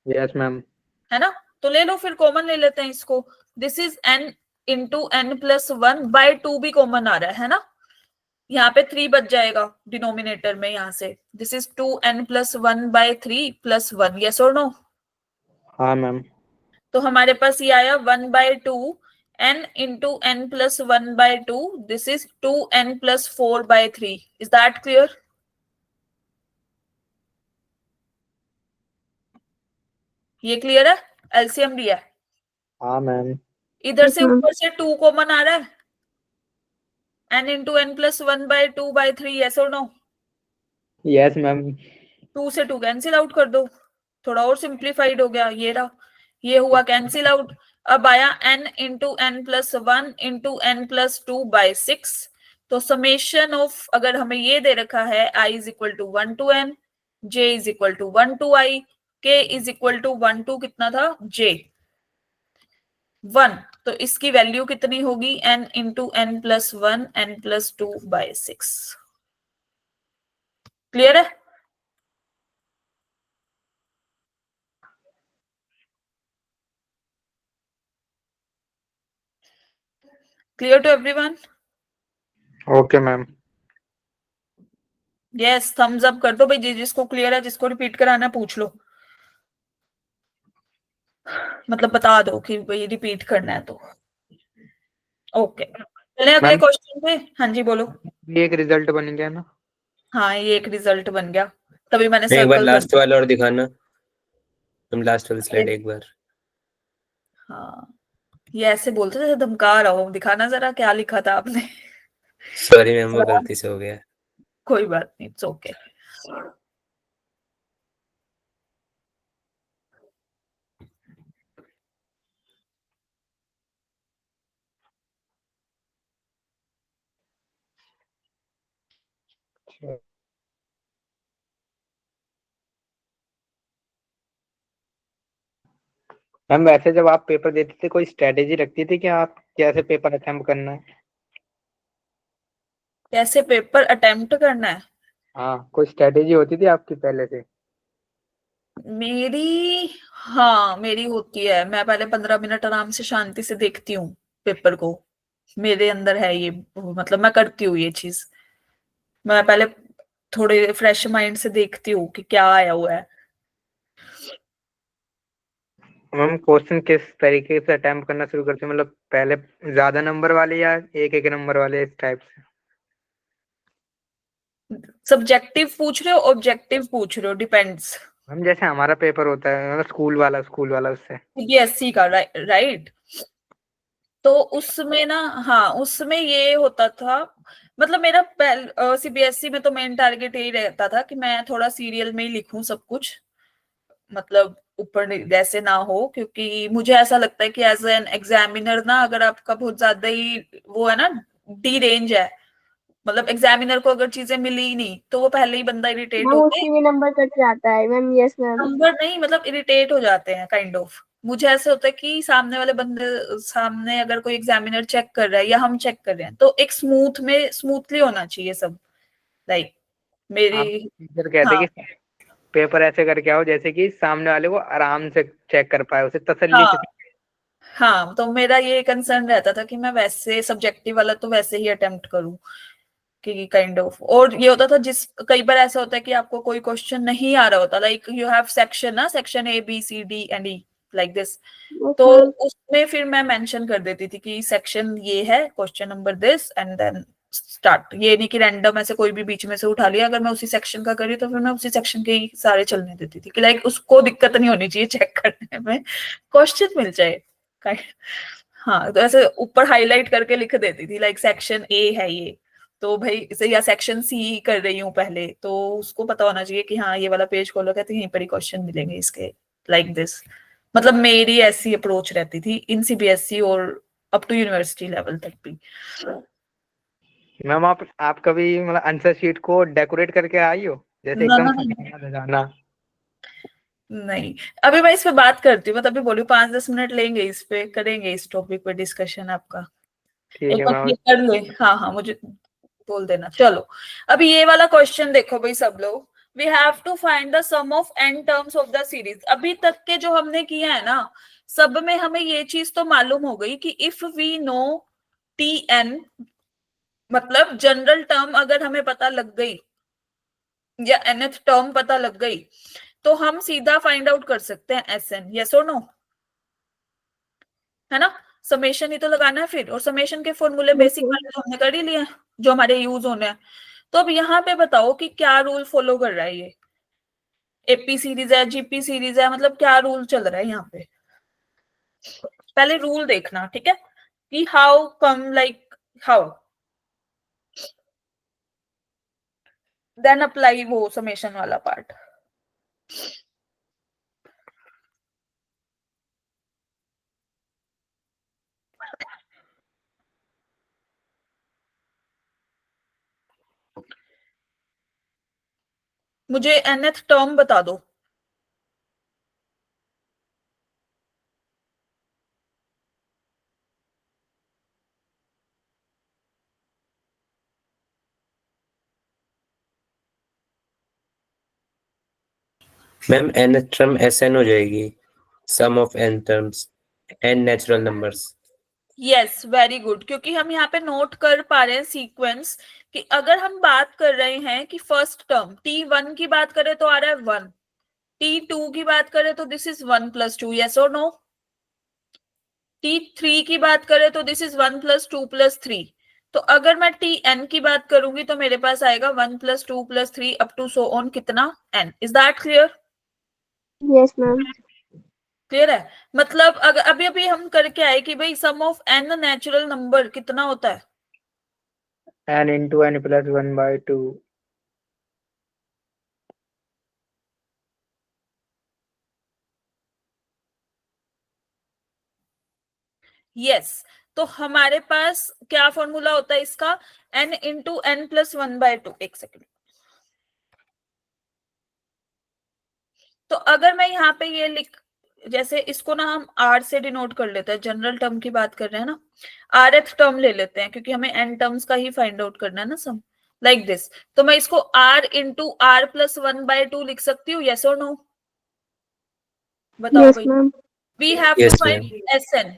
यस मैम। है ना? तो ले लो, फिर कॉमन ले लेते हैं इसको। This is n into n plus 1/2 भी कॉमन आ रहा है ना? यहाँ पे 3 बच जाएगा डिनोमिनेटर में, यहाँ से this is 2n plus 1/3 plus 1। Yes और नो? हाँ मैम। तो हमारे पास ये आया 1/2 n into n plus 1/2, this is 2n plus 4/3। Is that clear? ये क्लियर है? एलसीएम दिया है, हाँ मैम। इधर Yes, से ma'am. ऊपर से 2 कॉमन आ रहा है, n into n plus 1/2/3। Yes और नो? Yes ma'am. 2 से 2 कैंसिल आउट कर दो, थोड़ा और सिंप्लीफाइड हो गया। ये रहा, ये हुआ कैंसिल आउट। अब आया n into n plus 1 into n plus 2/6। तो समेशन ऑफ, अगर हमें ये दे रखा है i is equal to 1 to n, j is equal to 1 to i, k is equal to 1 to कितना था j 1, तो इसकी वैल्यू कितनी होगी? n into n plus 1 n plus 2/6। Clear है? Clear to everyone? Okay ma'am. Yes, thumbs up कर दो भाई, जिसको क्लियर है, जिसको रिपीट कराना पूछ लो, मतलब बता दो कि भाई रिपीट करना है तो। ओके, चले अगले मैम क्वेश्चन पे। हाँ जी बोलो। ये एक रिजल्ट बन गया ना? हाँ, ये एक रिजल्ट बन गया, तभी मैंने एक बार सर्कल लास्ट वाला और दिखाना, तुम लास्ट वाली स्लाइड एक बार। हाँ, ये ऐसे बोलते थे धमका रहा हूँ, दिखाना जरा क्या लिखा था आपने। सॉरी मैम, वो गलती से हो गया। कोई बात नहीं, इट्स ओके। मैम वैसे जब आप पेपर देते थे कोई स्ट्रेटेजी रखती थी कि आप कैसे पेपर अटेम्प्ट करना है? कैसे पेपर अटेम्प्ट करना है? हाँ, कोई स्ट्रेटेजी होती थी आपकी पहले से? मेरी, हाँ मेरी होती है। मैं पहले 15 मिनट आराम से शांति से देखती हूँ पेपर को। मेरे अंदर है ये, मतलब मैं करती हूँ ये चीज। मैं पहले थोड़े फ्रेश माइंड से देखती हूँ कि क्या आया हुआ है। मैम क्वेश्चन किस तरीके से अटेम्प्ट करना शुरू करते हैं, मतलब पहले ज्यादा नंबर वाले या एक एक नंबर वाले, इस टाइप से? सब्जेक्टिव पूछ रहे हो, ऑब्जेक्टिव पूछ रहे हो? डिपेंड्स। मैम जैसे हमारा पेपर होता है मतलब स्कूल वाला उससे। सीबीएसई का, राइट। तो उसमें ना, हाँ उसमें ये होता था। मतलब मेरा सीबीएसई में तो मेन टारगेट यही रहता था कि मैं थोड़ा सीरियल में ही लिखूं सब कुछ। मतलब ऊपर जैसे ना हो, क्योंकि मुझे ऐसा लगता है कि एज एन एग्जामिनर ना, अगर आपका बहुत ज्यादा ही वो है ना, डी रेंज है, मतलब एग्जामिनर को अगर चीजें मिली ही नहीं तो वो पहले ही बंदा इरिटेट मैम होके, उसकी भी नंबर कट जाता है मैम। Yes ma'am. नंबर नहीं मतलब इरिटेट हो जाते हैं काइंड ऑफ। मुझे ऐसे होता है कि सामने वाले बंदे, सामने अगर कोई एग्जामिनर चेक कर रहा है या हम चेक कर रहे हैं तो एक स्मूथली होना चाहिए सब। लाइक मेरी, आप टीचर कहते हाँ हैं कि पेपर ऐसे करके आओ जैसे कि सामने वाले को आराम से चेक कर पाए, उसे तसल्ली हाँ से। हाँ, तो मेरा ये कंसर्न रहता था कि मैं वैसे सब्जेक्टिव वाला तो वैसे ही अटेम्प्ट करूं, कि काइंड ऑफ। और ये होता था, जिस कई बार ऐसा होता है कि आपको कोई क्वेश्चन नहीं आ रहा होता, लाइक यू हैव सेक्शन ना, section A B C D and E, like this. Yes तो मैम। उसमें फिर मैं मेंशन कर देती थी कि सेक्शन ये है, question number this, and then start. ये नहीं कि रैंडम ऐसे कोई भी बीच में से उठा लिया। अगर मैं उसी सेक्शन का करी तो फिर मैं उसी सेक्शन के ही सारे चलने देती थी, कि लाइक उसको दिक्कत नहीं होनी चाहिए चेक करने में, क्वेश्चन मिल जाए। हाँ, तो ऐसे ऊपर हाईलाइट करके लिख देती थी, लाइक सेक्शन ए है ये, तो भाई इसे, या सेक्शन सी कर रही हूँ पहले, तो उसको पता होना चाहिए कि हाँ ये वाला पेज खोलोगे तो यहीं पर ही क्वेश्चन मिलेंगे इसके, लाइक दिस। मतलब मेरी ऐसी अप्रोच रहती थी इन सीबीएसई और अप टू यूनिवर्सिटी लेवल तक भी। मैम आप कभी मतलब आंसर शीट को डेकोरेट करके आई हो, जैसे ना एकदम ना सजाना धजाना? नहीं, अभी मैं इस पे बात करती हूँ। मैं तभी बोली 5-10 मिनट लेंगे इस पे, करेंगे इस टॉपिक पे डिस्कशन आपका। ठीक एक है बार मैम। ये कर ले, हाँ हाँ मुझे बोल देना। चलो, अभी ये वाला क्वेश्चन देखो भाई सब लोग। We have to find the sum of n terms of the series. अभी तक के जो हमने किया है ना, सब में हमें ये चीज तो मालूम हो गई कि इफ वी नो Tn, मतलब जनरल टर्म अगर हमें पता लग गई या nth टर्म पता लग गई, तो हम सीधा फाइंड आउट कर सकते हैं Sn। यस और नो? है ना? समेशन ही तो लगाना है फिर, और समेशन के फॉर्मूले यस बेसिक मैम। वाले तो हमने कर ही लिए हैं, जो हमारे यूज होने हैं। तो अब यहाँ पे बताओ कि क्या रूल फॉलो कर रहा है ये। एपी सीरीज है, जीपी सीरीज है, मतलब क्या रूल चल रहा है यहाँ पे? पहले रूल देखना, ठीक है, कि how come, like how, then apply वो समेशन वाला पार्ट। मुझे nth टर्म बता दो। मैम n टर्म Sn हो जाएगी, sum of n terms, n natural numbers. Yes, very good. क्योंकि हम यहाँ पे नोट कर पा रहे हैं सीक्वेंस, कि अगर हम बात कर रहे हैं कि फर्स्ट टर्म T1 की बात करें तो आ रहा है 1, T2 की बात करें तो दिस इज 1+2, यस और नो? T3 की बात करें तो दिस इज 1+2+3। तो अगर मैं Tn की बात करूंगी तो मेरे पास आएगा 1+2+3 अप टू सो ऑन, कितना n। Is that clear? Yes ma'am. Clear है? मतलब अगर अभी अभी हम करके आए कि भाई सम ऑफ n नेचुरल नंबर कितना होता है? n into n plus 1/2। Yes. तो हमारे पास क्या फॉर्मूला होता है इसका? n into n plus 1/2। एक सेकेंड, तो अगर मैं यहाँ पे ये जैसे इसको ना हम आर से डिनोट कर लेते हैं, जनरल टर्म की बात कर रहे हैं ना, rth टर्म ले लेते हैं क्योंकि हमें n टर्म्स का ही फाइंड आउट करना है ना सम, लाइक दिस। तो मैं इसको r इंटू आर प्लस 1/2 लिख सकती हूँ, यस और नो? बताओ Yes, भाई। ma'am. We have to Yes, find Sn।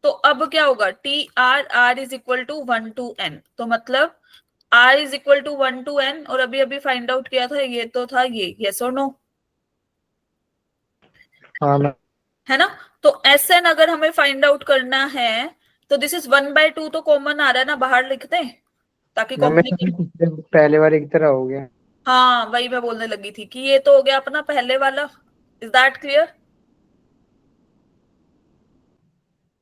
तो अब क्या होगा, t r is equal to 1 to n, तो मतलब r is equal to 1 to n, और अभी अभी फाइंड आउट किया था ये तो था ये, यस और नो? हाँ मैम। है ना? तो Sn अगर हमें फाइंड आउट करना है तो दिस इज 1/2 तो कॉमन आ रहा है ना, बाहर लिखते हैं ताकि मैम कॉम्प्लिकेट। पहले वाले की तरह हो गया। हाँ वही मैं बोलने लगी थी कि ये तो हो गया अपना पहले वाला। Is that clear?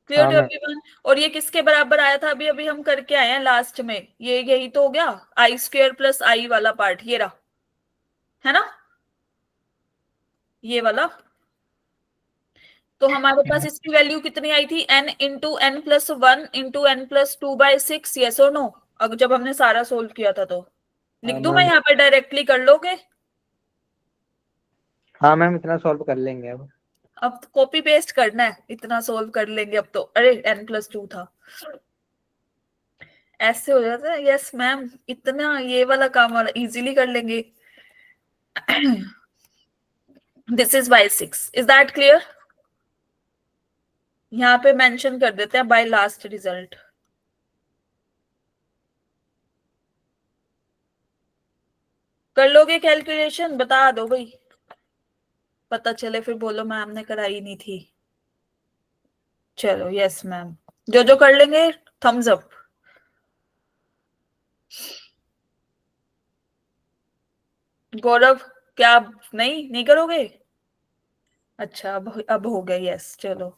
क्लियर हाँ टू मैम। एवरीवन? और ये किसके बराबर आया था, अभी अभी हम करके आए हैं लास्ट में, ये यही तो हो गया, आई स्क्वेयर प्लस आई वाला पार्ट, ये रहा, है ना, ये वाला। तो हमारे पास इसकी वैल्यू कितनी आई थी, n into n plus 1 into n plus 2/6, yes और नो? अगर जब हमने सारा सोल्व किया था तो लिख हाँ दूं मैं मैम। यहाँ पे, डायरेक्टली कर लोगे? हाँ मैम, इतना सॉल्व कर लेंगे अब। कॉपी पेस्ट करना है, इतना सोल्व कर लेंगे अब तो, अरे n प्लस 2 था, ऐसे हो जाता है। यस मैम, इतना ये वाला काम वाला इजीली कर लेंगे। This is by 6, is that clear? यहाँ पे मेंशन कर देते हैं बाय लास्ट रिजल्ट। कर लोगे कैलकुलेशन? बता दो भाई, पता चले फिर बोलो मैम ने कराई नहीं थी। चलो यस मैम, जो जो कर लेंगे थम्स अप। गौरव, क्या आप नहीं करोगे? अच्छा, अब हो गया, यस चलो।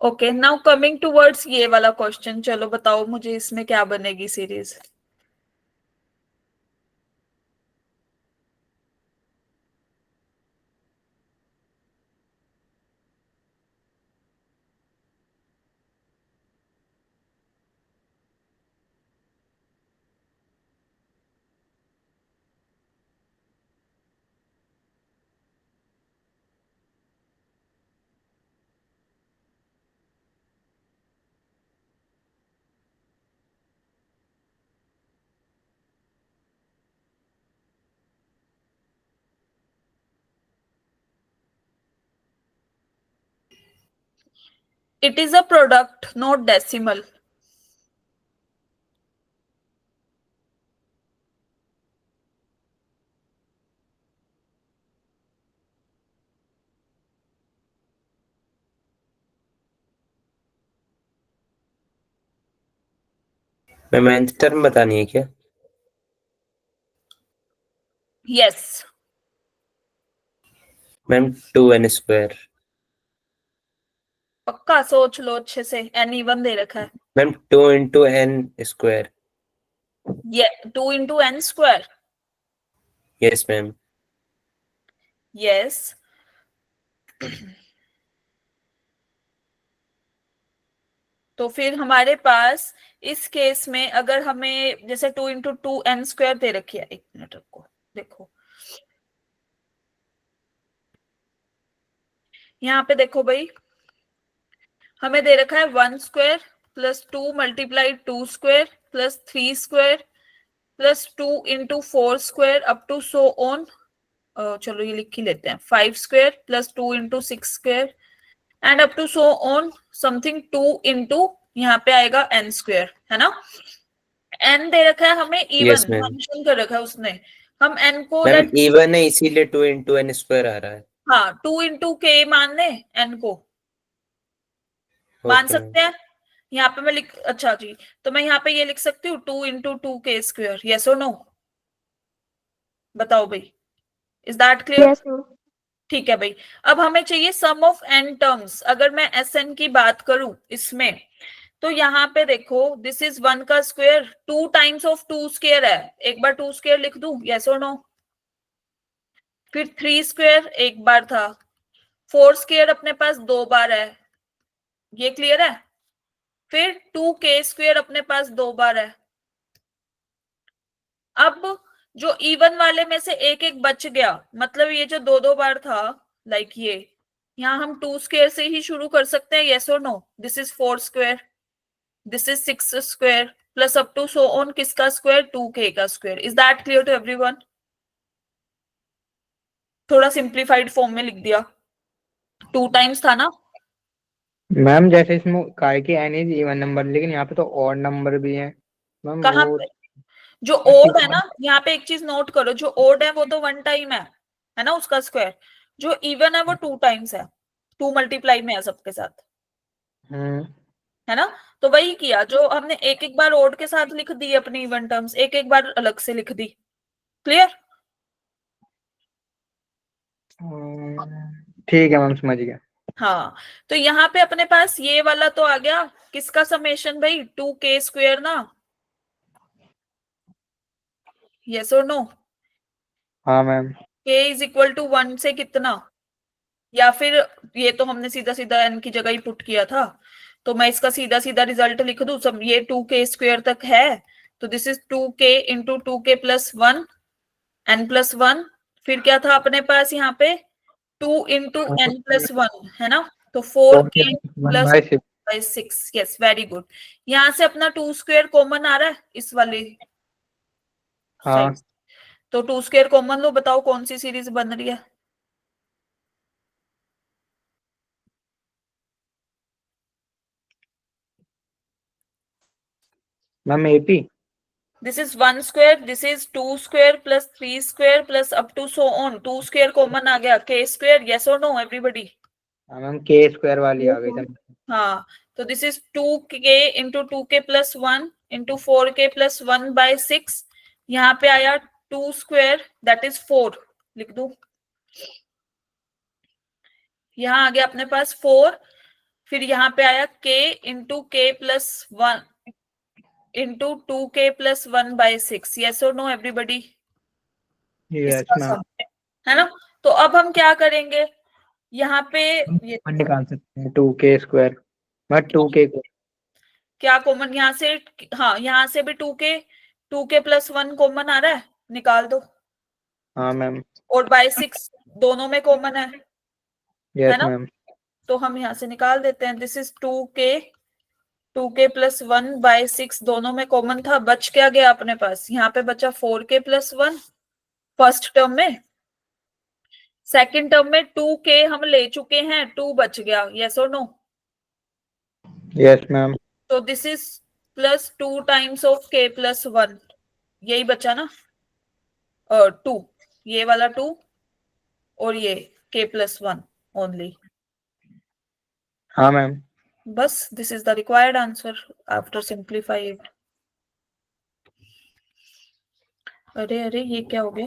ओके, नाउ कमिंग टूवर्ड्स ये वाला क्वेश्चन, चलो बताओ मुझे इसमें क्या बनेगी series. It is a product, not decimal. Ma'am nth term बतानी है क्या? यस। Ma'am 2n²। पक्का सोच लो अच्छे से, एन इवन दे रखा है। Ma'am 2 into n²। ये 2 into n square, yes ma'am. Yes. तो फिर हमारे पास इस केस में अगर हमें जैसे 2 इंटू 2n² दे रखी है, एक मिनट रखो, देखो यहाँ पे देखो भाई, हमें दे रखा है 1² plus 2 multiply 2² plus 3² plus 2 into 4² up to so on. चलो ये लिख ही लेते हैं, 5² plus 2 into 6² and up to so on something 2 into यहाँ पे आएगा n², है ना। n दे रखा है हमें यस इवन, मैम। मेंशन कर रखा है उसने, हम n को मैम लेट, इवन है इसीलिए 2 इंटू n² आ रहा है। हाँ 2 इंटू k मान ले n को, मान ओके मैम। सकते हैं। यहाँ पे मैं लिख, अच्छा जी, तो मैं यहाँ पे ये लिख सकती हूँ 2 इंटू 2k², यस और नो? बताओ भाई, is that clear? Yes, ma'am. ठीक है भाई। अब हमें चाहिए सम ऑफ n टर्म्स। अगर मैं Sn की बात करूं इसमें, तो यहाँ पे देखो दिस इज 1 का स्क्वायर, 2 टाइम्स ऑफ 2² है, एक बार 2² लिख दूं, यस और नो? फिर 3² एक बार था, 4² अपने पास 2 बार है, ये क्लियर है। फिर 2k² अपने पास 2 बार है। अब जो इवन वाले में से एक एक बच गया, मतलब ये जो दो दो बार था, लाइक ये यहाँ हम 2 स्क्वायर से ही शुरू कर सकते हैं, यस और no? This is 4 square, this is 6 square, plus up to so on किसका स्क्वायर? 2k का square. Is that clear to everyone? थोड़ा सिंप्लीफाइड फॉर्म में लिख दिया, 2 टाइम्स था ना। मैम जैसे इसमें काय की एन इज इवन नंबर, लेकिन यहाँ पे तो ऑड नंबर भी है मैम। कहाँ वो पे? जो ओड है ना, यहाँ पे एक चीज नोट करो, जो ओड है वो तो 1 टाइम है ना उसका स्क्वायर। जो इवन है वो 2 टाइम्स है, 2 मल्टीप्लाई में है सबके साथ, है ना। तो वही किया, जो हमने एक एक बार ओड के साथ लिख दी अपनी इवन टर्म्स, एक एक बार अलग से लिख दी। क्लियर? ठीक है मैम, समझ गया। हाँ, तो यहाँ पे अपने पास ये वाला तो आ गया, किसका समेशन भाई? 2k स्क्वायर ना, यस और नो? हाँ ma'am. k is equal to 1 से कितना, या फिर ये तो हमने सीधा सीधा n की जगह ही पुट किया था, तो मैं इसका सीधा सीधा रिजल्ट लिख दूं। सब ये 2k स्क्वायर तक है, तो this is 2k into 2k plus 1 n plus 1। फिर क्या था अपने पास यहाँ पे? 2 इंटू n प्लस 1, है ना। तो 4k plus 6। Yes, very good. यहाँ से अपना 2 स्क्वायर कॉमन आ रहा है इस वाली हाँ साइड, तो 2 स्क्वायर कॉमन लो, बताओ कौन सी सीरीज बन रही है? Ma'am AP. This is 1 square, this is 2 square plus 3 square plus up to so on. 2 square common आ गया, k square, yes or no everybody? हाँ मैम, के स्क्वायर वाली आ गई सब। हाँ, तो this is 2k into 2k plus 1 into 4k plus 1 by 6। यहाँ पे आया 2 square, that is 4, लिख दूं। यहाँ आ गया अपने पास 4, फिर यहाँ पे आया k into k plus 1 into 2k plus 1 by 6, yes or no everybody? Yes इसका मैम। सम, है ना। तो अब हम क्या करेंगे, यहाँ पे ये निकाल सकते हैं 2k स्क्वायर, बट 2k को क्या कॉमन यहाँ से? हाँ, यहाँ से भी 2k प्लस 1 कॉमन आ रहा है, निकाल दो। हाँ मैम। और बाय 6 दोनों में कॉमन है यस ना। मैम। तो हम यहाँ से निकाल देते हैं, this is 2k plus 1 bye 6 दोनों में कॉमन था, बच क्या गया अपने पास? यहाँ पे बचा 4k प्लस 1 फर्स्ट टर्म में, सेकंड टर्म में 2k हम ले चुके हैं, 2 बच गया, यस और नो? Yes ma'am. तो this is plus 2 times of k plus 1, यही बचा ना, 2, ये वाला 2 और ये k प्लस 1 ओनली। हाँ मैम। बस, this is the required answer after simplify. अरे अरे, ये क्या हो गया?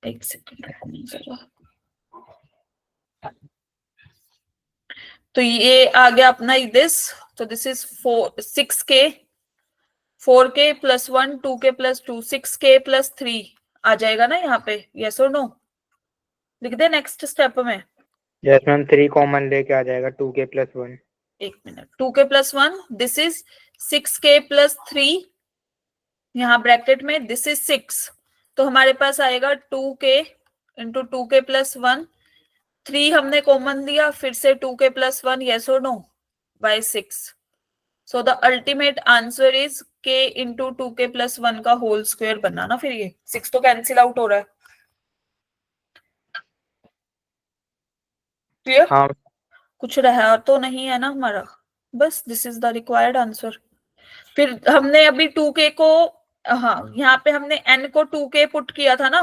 एक सेकेंड। तो ये आ गया अपना दिस, तो this is 4k plus 1 2k plus 2 6k plus 3 आ जाएगा ना यहाँ पे, यस और नो? लिख दे नेक्स्ट स्टेप में। यस मैम, 3 कॉमन लेके आ जाएगा 2k प्लस 1। एक minute, 2k plus 1, this is 6k plus 3, यहाँ ब्रैकेट में दिस इज 6, तो हमारे पास आएगा 2k इंटू 2k प्लस 1, 3 हमने कॉमन दिया, फिर से 2k प्लस 1, यस और no, by 6। So the ultimate answer is k into 2k plus 1 का होल स्क्वायर बना ना। फिर ये 6 तो कैंसिल आउट हो रहा है, क्लियर? हाँ कुछ रहा तो नहीं है ना हमारा, बस this is the required answer. फिर हमने अभी 2k को, हाँ यहाँ पे हमने n को 2k पुट किया था ना,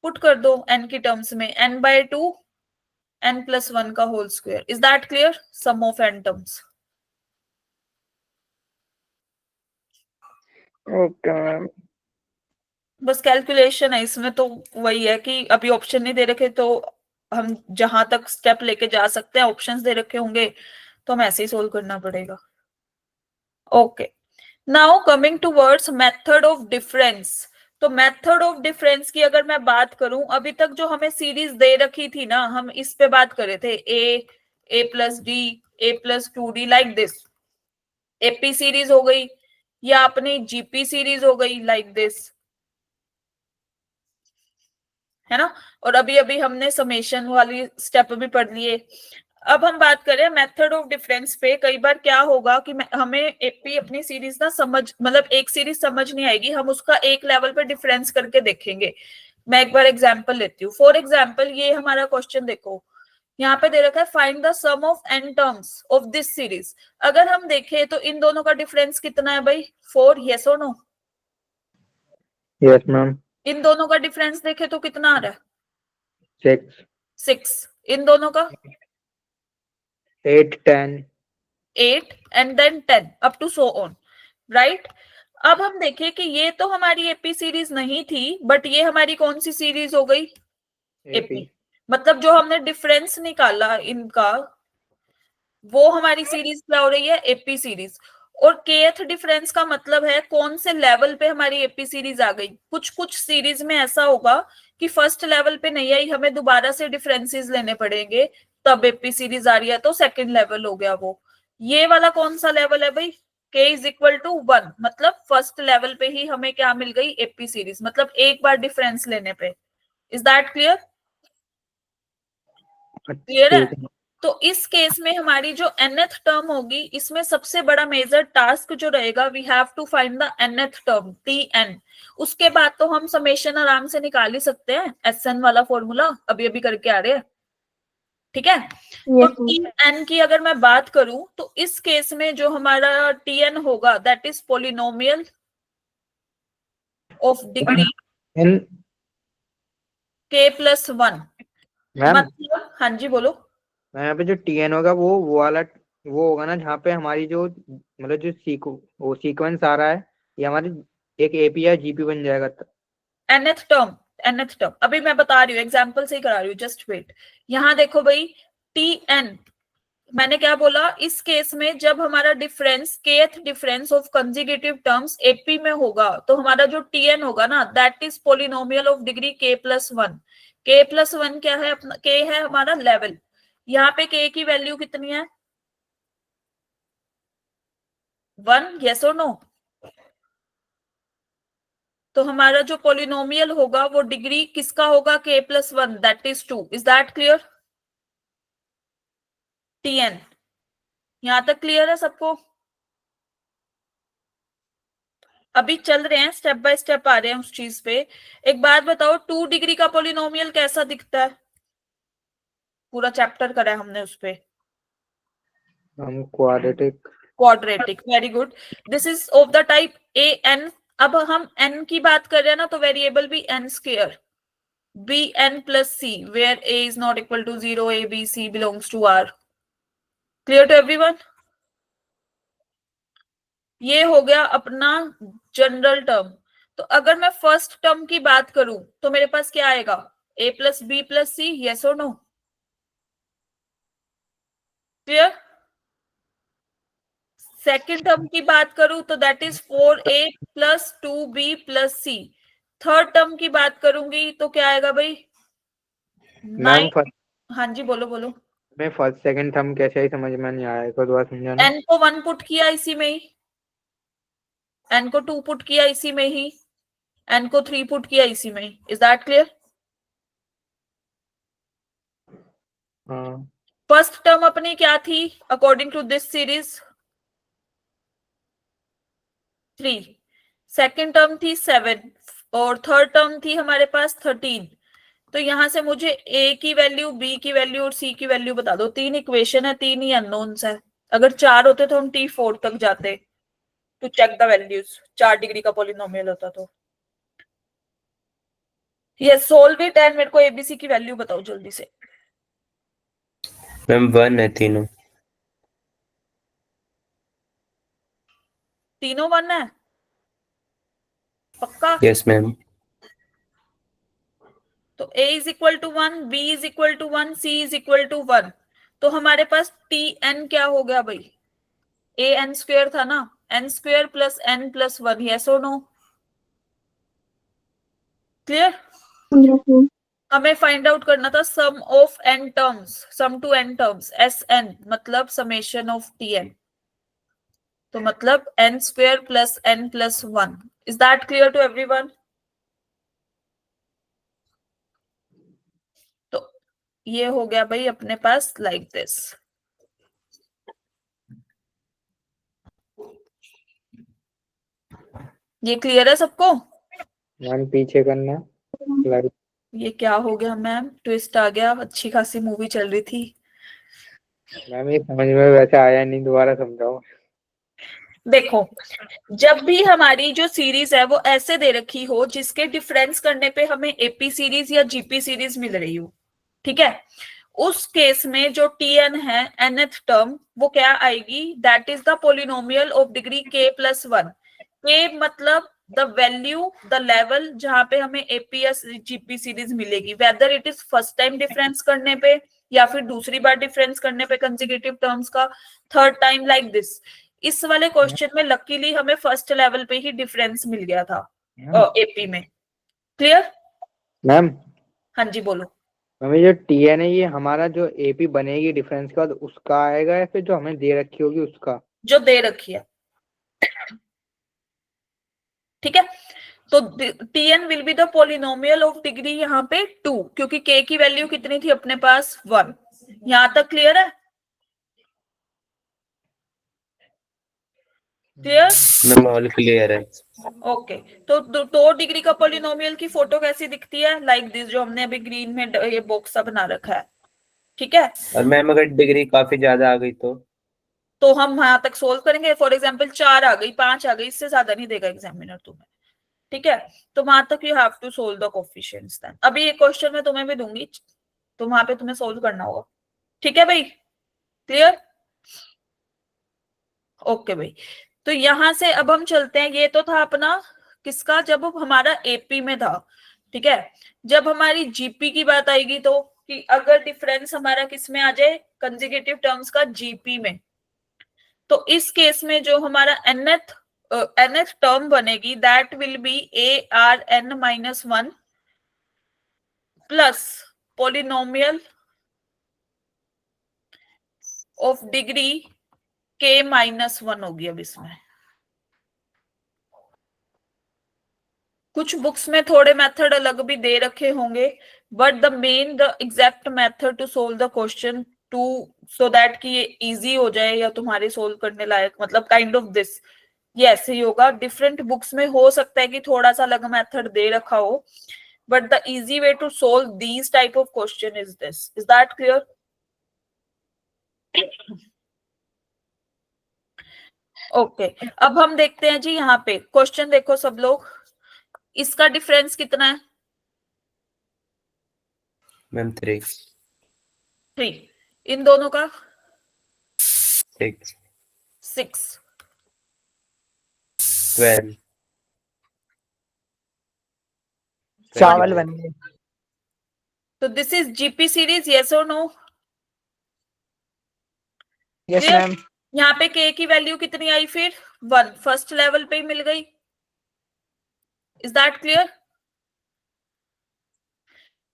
पुट कर दो n की टर्म्स में, n बाय 2 n प्लस 1 का whole square. Is that clear? Sum of n terms. Okay ma'am. बस कैलकुलेशन है इसमें, तो वही है कि अभी ऑप्शन नहीं दे रखे, तो हम जहां तक स्टेप लेके जा सकते हैं, ऑप्शंस दे रखे होंगे तो हम ऐसे ही सोल्व करना पड़ेगा। Okay, now coming towards method of difference. तो मेथड ऑफ डिफरेंस की अगर मैं बात करूं, अभी तक जो हमें सीरीज दे रखी थी ना, हम इस पे बात कर रहे थे, a plus D, a plus 2d, like this. AP series हो गई, या अपनी जीपी सीरीज हो गई लाइक दिस, है ना। और अभी अभी हमने समेशन वाली स्टेप भी पढ़ लिए। अब हम बात करें मेथड ऑफ डिफरेंस पे। कई बार क्या होगा कि हमें एपी अपनी सीरीज ना समझ, मतलब एक सीरीज समझ नहीं आएगी, हम उसका एक लेवल पे डिफरेंस करके देखेंगे। मैं एक बार एग्जांपल लेती हूँ। फॉर एग्जांपल ये हमारा क्वेश्चन देखो, यहाँ पे दे रखा है find the sum of n terms of this series. अगर हम देखें तो इन दोनों का डिफरेंस कितना है भाई? 4, यस और नो? Yes ma'am. इन दोनों का डिफरेंस देखे तो कितना आ रहा है? 6, 6। इन दोनों का 8, 10। 8 and then 10 up to so on, right. अब हम देखें कि ये तो हमारी एपी सीरीज नहीं थी, बट ये हमारी कौन सी सीरीज हो गई? एपी। मतलब जो हमने डिफरेंस निकाला इनका, वो हमारी सीरीज क्या हो रही है? AP series. और केथ डिफरेंस का मतलब है कौन से लेवल पे हमारी एपी सीरीज आ गई। कुछ कुछ सीरीज में ऐसा होगा कि फर्स्ट लेवल पे नहीं आई, हमें दोबारा से डिफरेंसेस लेने पड़ेंगे, तब एपी सीरीज आ रही है, तो सेकंड लेवल हो गया वो। ये वाला कौन सा लेवल है भाई? k इज इक्वल टू 1, मतलब फर्स्ट लेवल पे ही हमें क्या मिल गई? एपी सीरीज, मतलब एक बार डिफरेंस लेने पे। Is that clear? क्लियर है? तो इस केस में हमारी जो nth टर्म होगी, इसमें सबसे बड़ा मेजर टास्क जो रहेगा, we have to find the nth term tn। उसके बाद तो हम समेशन आराम से निकाल ही सकते हैं, sn वाला फॉर्मूला अभी अभी करके आ रहे हैं, ठीक है। तो Yes, ma'am. tn की अगर मैं बात करूं तो इस केस में जो हमारा tn होगा, that is polynomial of degree in k plus 1। Ma'am, मतलब हाँ जी बोलो। यहाँ पे जो टीएन होगा वो वाला वो होगा ना, जहाँ पे हमारी जो मतलब जो वो सीक्वेंस आ रहा है, ये हमारी एक एपी या जीपी बन जाएगा। nth टर्म, nth टर्म अभी मैं बता रही हूँ, एग्जांपल से ही करा रही हूँ, जस्ट वेट। यहाँ देखो भाई, tn, मैंने क्या बोला? इस केस में जब हमारा difference kth difference of consecutive terms AP में होगा, तो हमारा जो tn होगा ना, that is polynomial of degree k plus 1। k plus 1 क्या है? अपना k है हमारा लेवल। यहाँ पे k की वैल्यू कितनी है? 1, यस और नो? तो हमारा जो पोलिनोमियल होगा वो डिग्री किसका होगा? k plus 1, that is 2। इज दैट क्लियर? tn यहां तक क्लियर है सबको? अभी चल रहे हैं, स्टेप बाय स्टेप आ रहे हैं उस चीज पे। एक बात बताओ, 2 डिग्री का पोलिनोमियल कैसा दिखता है? पूरा चैप्टर करा है हमने उस पे। हम quadratic. Quadratic, very good. This is of the type a n. अब हम n की बात कर रहे हैं ना, तो वेरिएबल भी n square b n plus c, where a is not equal to 0, a b c belongs to r। Clear to everyone? ये हो गया अपना जनरल टर्म। तो अगर मैं फर्स्ट टर्म की बात करूं तो मेरे पास क्या आएगा? a plus b plus c, yes और नो? क्लियर? सेकेंड टर्म की बात करूं तो that is 4a plus 2b plus c. Third term की बात करूंगी तो क्या आएगा भाई? मैम 9। हाँ जी बोलो बोलो। मैं फर्स्ट सेकंड थंब कैसे ही समझ में नहीं आया, एक और दोबारा समझाना। n को 1 पुट किया इसी में ही, n को 2 पुट किया इसी में ही, n को 3 पुट किया इसी में ही। Is that clear? हाँ फर्स्ट टर्म अपनी क्या थी according to this series? 3। Second term थी 7 और थर्ड टर्म थी हमारे पास 13। तो यहां से मुझे a की वैल्यू, b की वैल्यू और c की वैल्यू बता दो। 3 इक्वेशन है, 3 ही अननोन्स है। अगर 4 होते तो हम T4 तक जाते to check the values. 4 degree का पॉलिनोमियल होता तो। ये सोल्व इट एंड मेरे को एबीसी की वैल्यू बताओ जल्दी से। मैम 1 है तीनों। तीनों 1 है? पक्का? Yes ma'am. तो a is equal to 1, b is equal to 1, c is equal to 1। तो हमारे पास tn क्या हो गया भाई? a n स्क्वायर था ना, n square plus n plus 1, yes और नो? क्लियर? Yes, ma'am. हमें फाइंड आउट करना था sum of n terms, sum to n terms, sn मतलब समेशन ऑफ tn। तो मतलब n square plus n plus 1. Is that clear to everyone? तो ये हो गया भाई अपने पास लाइक दिस. ये क्लियर है सबको? मैम पीछे करना लाइट। ये क्या हो गया मैम? ट्विस्ट आ गया. अच्छी खासी मूवी चल रही थी. मैम ये समझ में वैसे आया नहीं, दोबारा समझाओ। देखो, जब भी हमारी जो सीरीज है वो ऐसे दे रखी हो जिसके डिफरेंस करने पे हमें एपी सीरीज या जीपी सीरीज मिल रही हो, ठीक है, उस केस में जो टीएन है nth टर्म वो क्या आएगी? That is the polynomial of degree k plus 1. के मतलब द वैल्यू, द लेवल जहां पे हमें एपी या जीपी सीरीज मिलेगी, whether it is first time difference करने पे या फिर दूसरी बार डिफरेंस करने पे कंसेक्यूटिव टर्म्स का, थर्ड टाइम लाइक दिस. इस वाले क्वेश्चन में लकीली हमें फर्स्ट लेवल पे ही डिफरेंस मिल गया था एपी में. क्लियर? मैम हाँ जी बोलो. मैम ये जो टीएन है ये हमारा जो एपी बनेगी डिफरेंस के बाद उसका आएगा या फिर जो हमें दे रखी होगी उसका? जो दे रखी है. ठीक है, तो TN will be the polynomial of degree यहाँ पे 2, क्योंकि के की वैल्यू कितनी थी अपने पास? 1. यहां तक क्लियर है? क्लियर? मैम ऑल क्लियर है. ओके. तो 2 डिग्री का पोलिनोमियल की फोटो कैसी दिखती है? लाइक दिस, जो हमने अभी ग्रीन में ये बॉक्स सा बना रखा है. ठीक है, और मैम अगर डिग्री काफी ज्यादा आ गई तो हम वहां तक सोल्व करेंगे. फॉर एग्जाम्पल 4 आ गई, 5 आ गई, इससे ज्यादा नहीं देगा एग्जामिनर तुम्हें. ठीक है, तो वहां तक you have to solve the coefficients. Then अभी ये क्वेश्चन मैं तुम्हें भी दूंगी, तो वहां पे तुम्हें सोल्व करना होगा. ठीक है भाई? क्लियर? ओके भाई. तो यहां से अब हम चलते हैं. ये तो था अपना किसका? जब हमारा एपी में था. ठीक है, जब हमारी जीपी की बात आएगी तो कि अगर डिफरेंस हमारा किस में आ जाए? कंसेक्यूटिव टर्म्स का जीपी में. तो इस केस में जो हमारा nth टर्म बनेगी that will be a r n minus 1 plus polynomial of degree k minus 1 होगी. अब इसमें कुछ बुक्स में थोड़े मेथड अलग भी दे रखे होंगे, but the exact method to solve the question to so that कि ये इजी हो जाए या तुम्हारे सोल्व करने लायक, मतलब काइंड ऑफ दिस, ये ऐसे ही होगा. डिफरेंट बुक्स में हो सकता है कि थोड़ा सा अलग मेथड दे रखा हो, but the easy way to solve these type of question is this. Is that clear? Okay, अब हम देखते हैं जी यहाँ पे क्वेश्चन. देखो सब लोग, इसका डिफरेंस कितना है? मैम 3. 3. इन दोनों का 6. 6. 12. चावल बन गए. तो this is GP series, yes और नो? Yes Clear? मैम. यहाँ पे के की वैल्यू कितनी आई फिर? 1. फर्स्ट लेवल पे ही मिल गई. इज दैट क्लियर?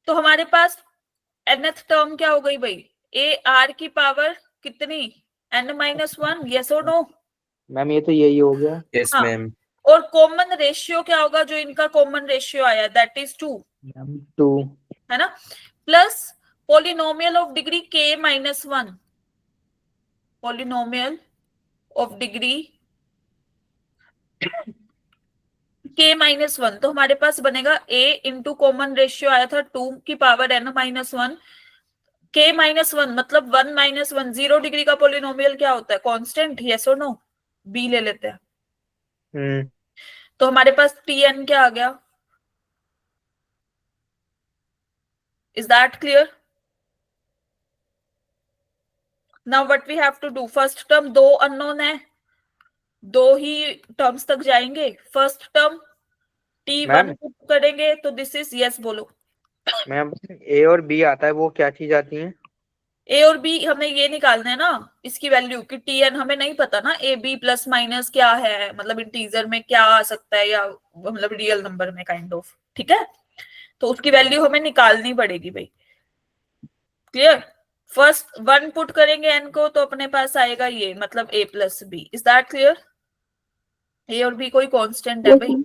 तो हमारे पास nth टर्म क्या हो गई भाई? ए आर की पावर कितनी? n minus 1. यस और नो? मैम ये तो यही हो गया. यस हाँ. मैम. और कॉमन रेशियो क्या होगा? जो इनका कॉमन रेशियो आया दैट इज 2, मैम 2. है ना? Plus polynomial of degree k minus 1. Polynomial of degree k minus 1. तो हमारे पास बनेगा a इंटू कॉमन रेशियो आया था 2 की power n minus 1, k minus 1 मतलब 1 माइनस 1. 0 डिग्री का पोलिनोमियल क्या होता है? कांस्टेंट. यस और नो? b ले लेते हैं. तो हमारे पास tn क्या आ गया? Is that clear? Now what we have to do? First term 2 unknown है, 2 ही टर्म्स तक जाएंगे. फर्स्ट टर्म t1 मैम करेंगे तो दिस इज, यस बोलो. मैम ए और बी आता है, वो क्या चीज आती है? ए और बी हमें ये निकालना है ना, इसकी वैल्यू कि टीएन हमें नहीं पता ना. ए बी प्लस माइनस क्या है, मतलब इंटीजर में क्या आ सकता है या मतलब रियल नंबर में काइंड ऑफ. ठीक है, तो उसकी वैल्यू हमें निकालनी पड़ेगी भाई. क्लियर? फर्स्ट 1 पुट करेंगे n को तो अपने पास आएगा ये, मतलब a plus b. Is that clear? A और बी कोई कांस्टेंट है Yes, भाई। ma'am.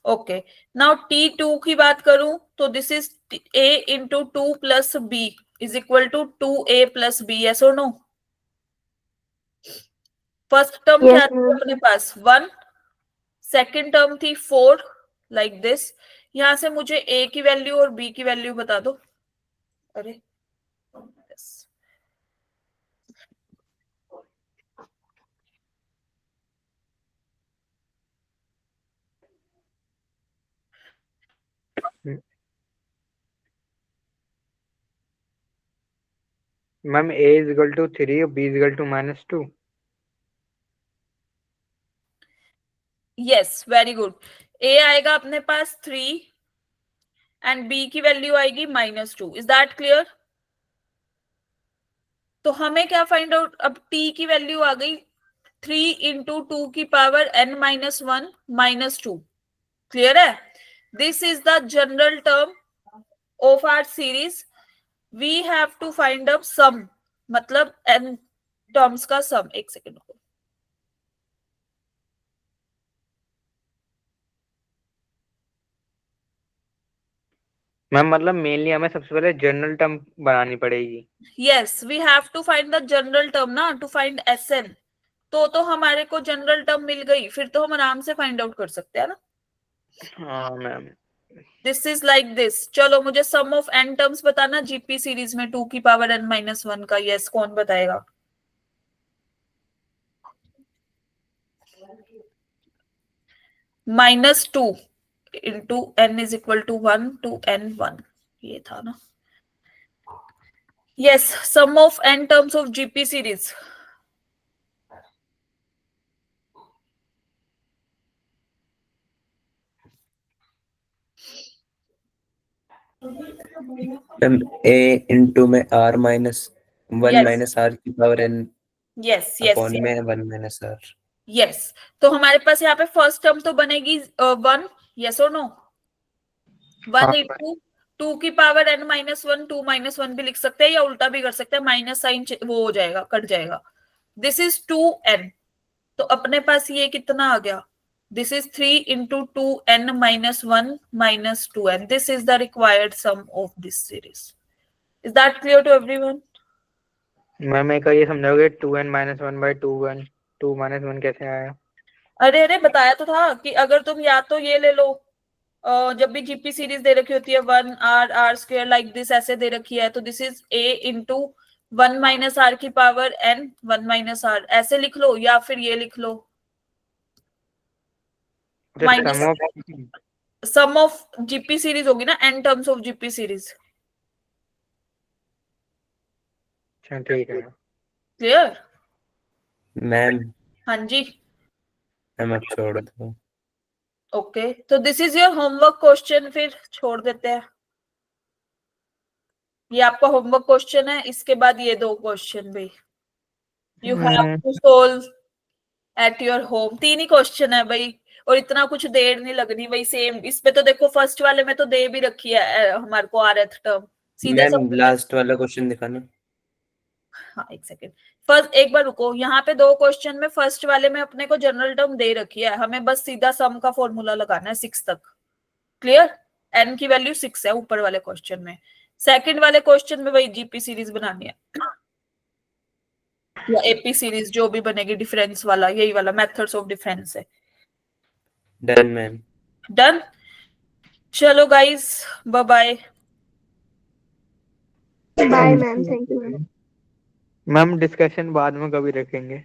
ओके, नाउ T2 की बात करूं तो this is a into 2 plus b is equal to 2a plus b. Yes और नो? फर्स्ट टर्म क्या Yes, थी ma'am. अपने पास? 1, सेकेंड टर्म थी 4, लाइक दिस। यहां से मुझे a की वैल्यू और b की वैल्यू बता दो। अरे yes. Ma'am a is equal to 3 और b is equal to -2। Yes, very good. a आएगा अपने पास 3 एंड b की वैल्यू आएगी -2। इज दैट क्लियर? तो हमें क्या फाइंड आउट? अब t की वैल्यू आ गई 3 इंटू 2 की पावर n माइनस 1 -2। क्लियर है? This is the general term of our series. We have to find out sum, मतलब n टर्म्स का सम। एक सेकेंड को, मैम मतलब मेनली हमें सबसे पहले जनरल टर्म बनानी पड़ेगी। Yes we have to find the general term ना, टू फाइंड Sn। तो हमारे को जनरल टर्म मिल गई, फिर तो हम आराम से फाइंड आउट कर सकते हैं ना। हाँ ma'am. This is like this. चलो मुझे सम ऑफ n टर्म्स बताना जीपी सीरीज में 2 की पावर n माइनस 1 का। यस, कौन बताएगा? -2 into n is equal to 1 टू n1, ये था ना। Yes, sum of n terms of GP series. Ma'am a into में r माइनस 1 माइनस r की पावर n यस अपॉन में 1 माइनस r। यस, तो हमारे पास यहाँ पे फर्स्ट टर्म तो बनेगी 1। यस और नो? 1 इंटू 2 की पावर n माइनस 1, 2 माइनस 1 भी लिख सकते हैं या उल्टा भी कर सकते हैं, माइनस साइन वो हो जाएगा, कट जाएगा। This is 2n। तो अपने पास ये कितना आ गया? This is 3 into 2n minus 1 minus 2n। This is the required sum of this series. Is that clear to everyone? Ma'am एक बार ये समझाओगे 2n माइनस 1 बाई 2 माइनस 1 कैसे आया? अरे बताया तो था कि अगर तुम या तो ये ले लो, जब भी जीपी सीरीज दे रखी होती है 1r लाइक दिस ऐसे दे रखी है, तो this is a into 1 minus r की पावर n 1 माइनस r, ऐसे लिख लो, या फिर ये लिख लो minus sum of GP series होगी ना, n terms of GP series. ठीक है क्लियर? मैम हाँ जी। मैम अब छोड़ दो। ओके, तो this is your homework question, फिर छोड़ देते हैं। ये आपका होमवर्क क्वेश्चन है, इसके बाद ये 2 क्वेश्चन भी you have to solve at your home. 3 ही क्वेश्चन है भाई, और इतना कुछ देर नहीं लगनी भाई। सेम इस पे तो देखो, फर्स्ट वाले में तो दे भी रखी है हमारे को rth टर्म सीधे मैम सब। लास्ट वाला क्वेश्चन दिखाना। हाँ एक सेकेंड, फर्स्ट एक बार रुको। यहाँ पे 2 क्वेश्चन में फर्स्ट वाले में अपने को जनरल टर्म दे रखी है, हमें बस सीधा सम का फॉर्मूला लगाना है 6 तक। क्लियर? n की वैल्यू 6 है ऊपर वाले क्वेश्चन में। सेकंड वाले क्वेश्चन में वही जीपी सीरीज बनानी है या एपी सीरीज, जो भी बनेगी डिफरेंस वाला, यही वाला मेथड्स ऑफ डिफरेंस है। Done ma'am. डन। चलो guys, bye bye. Bye, ma'am. Thank you, ma'am. Ma'am discussion बाद में कभी रखेंगे।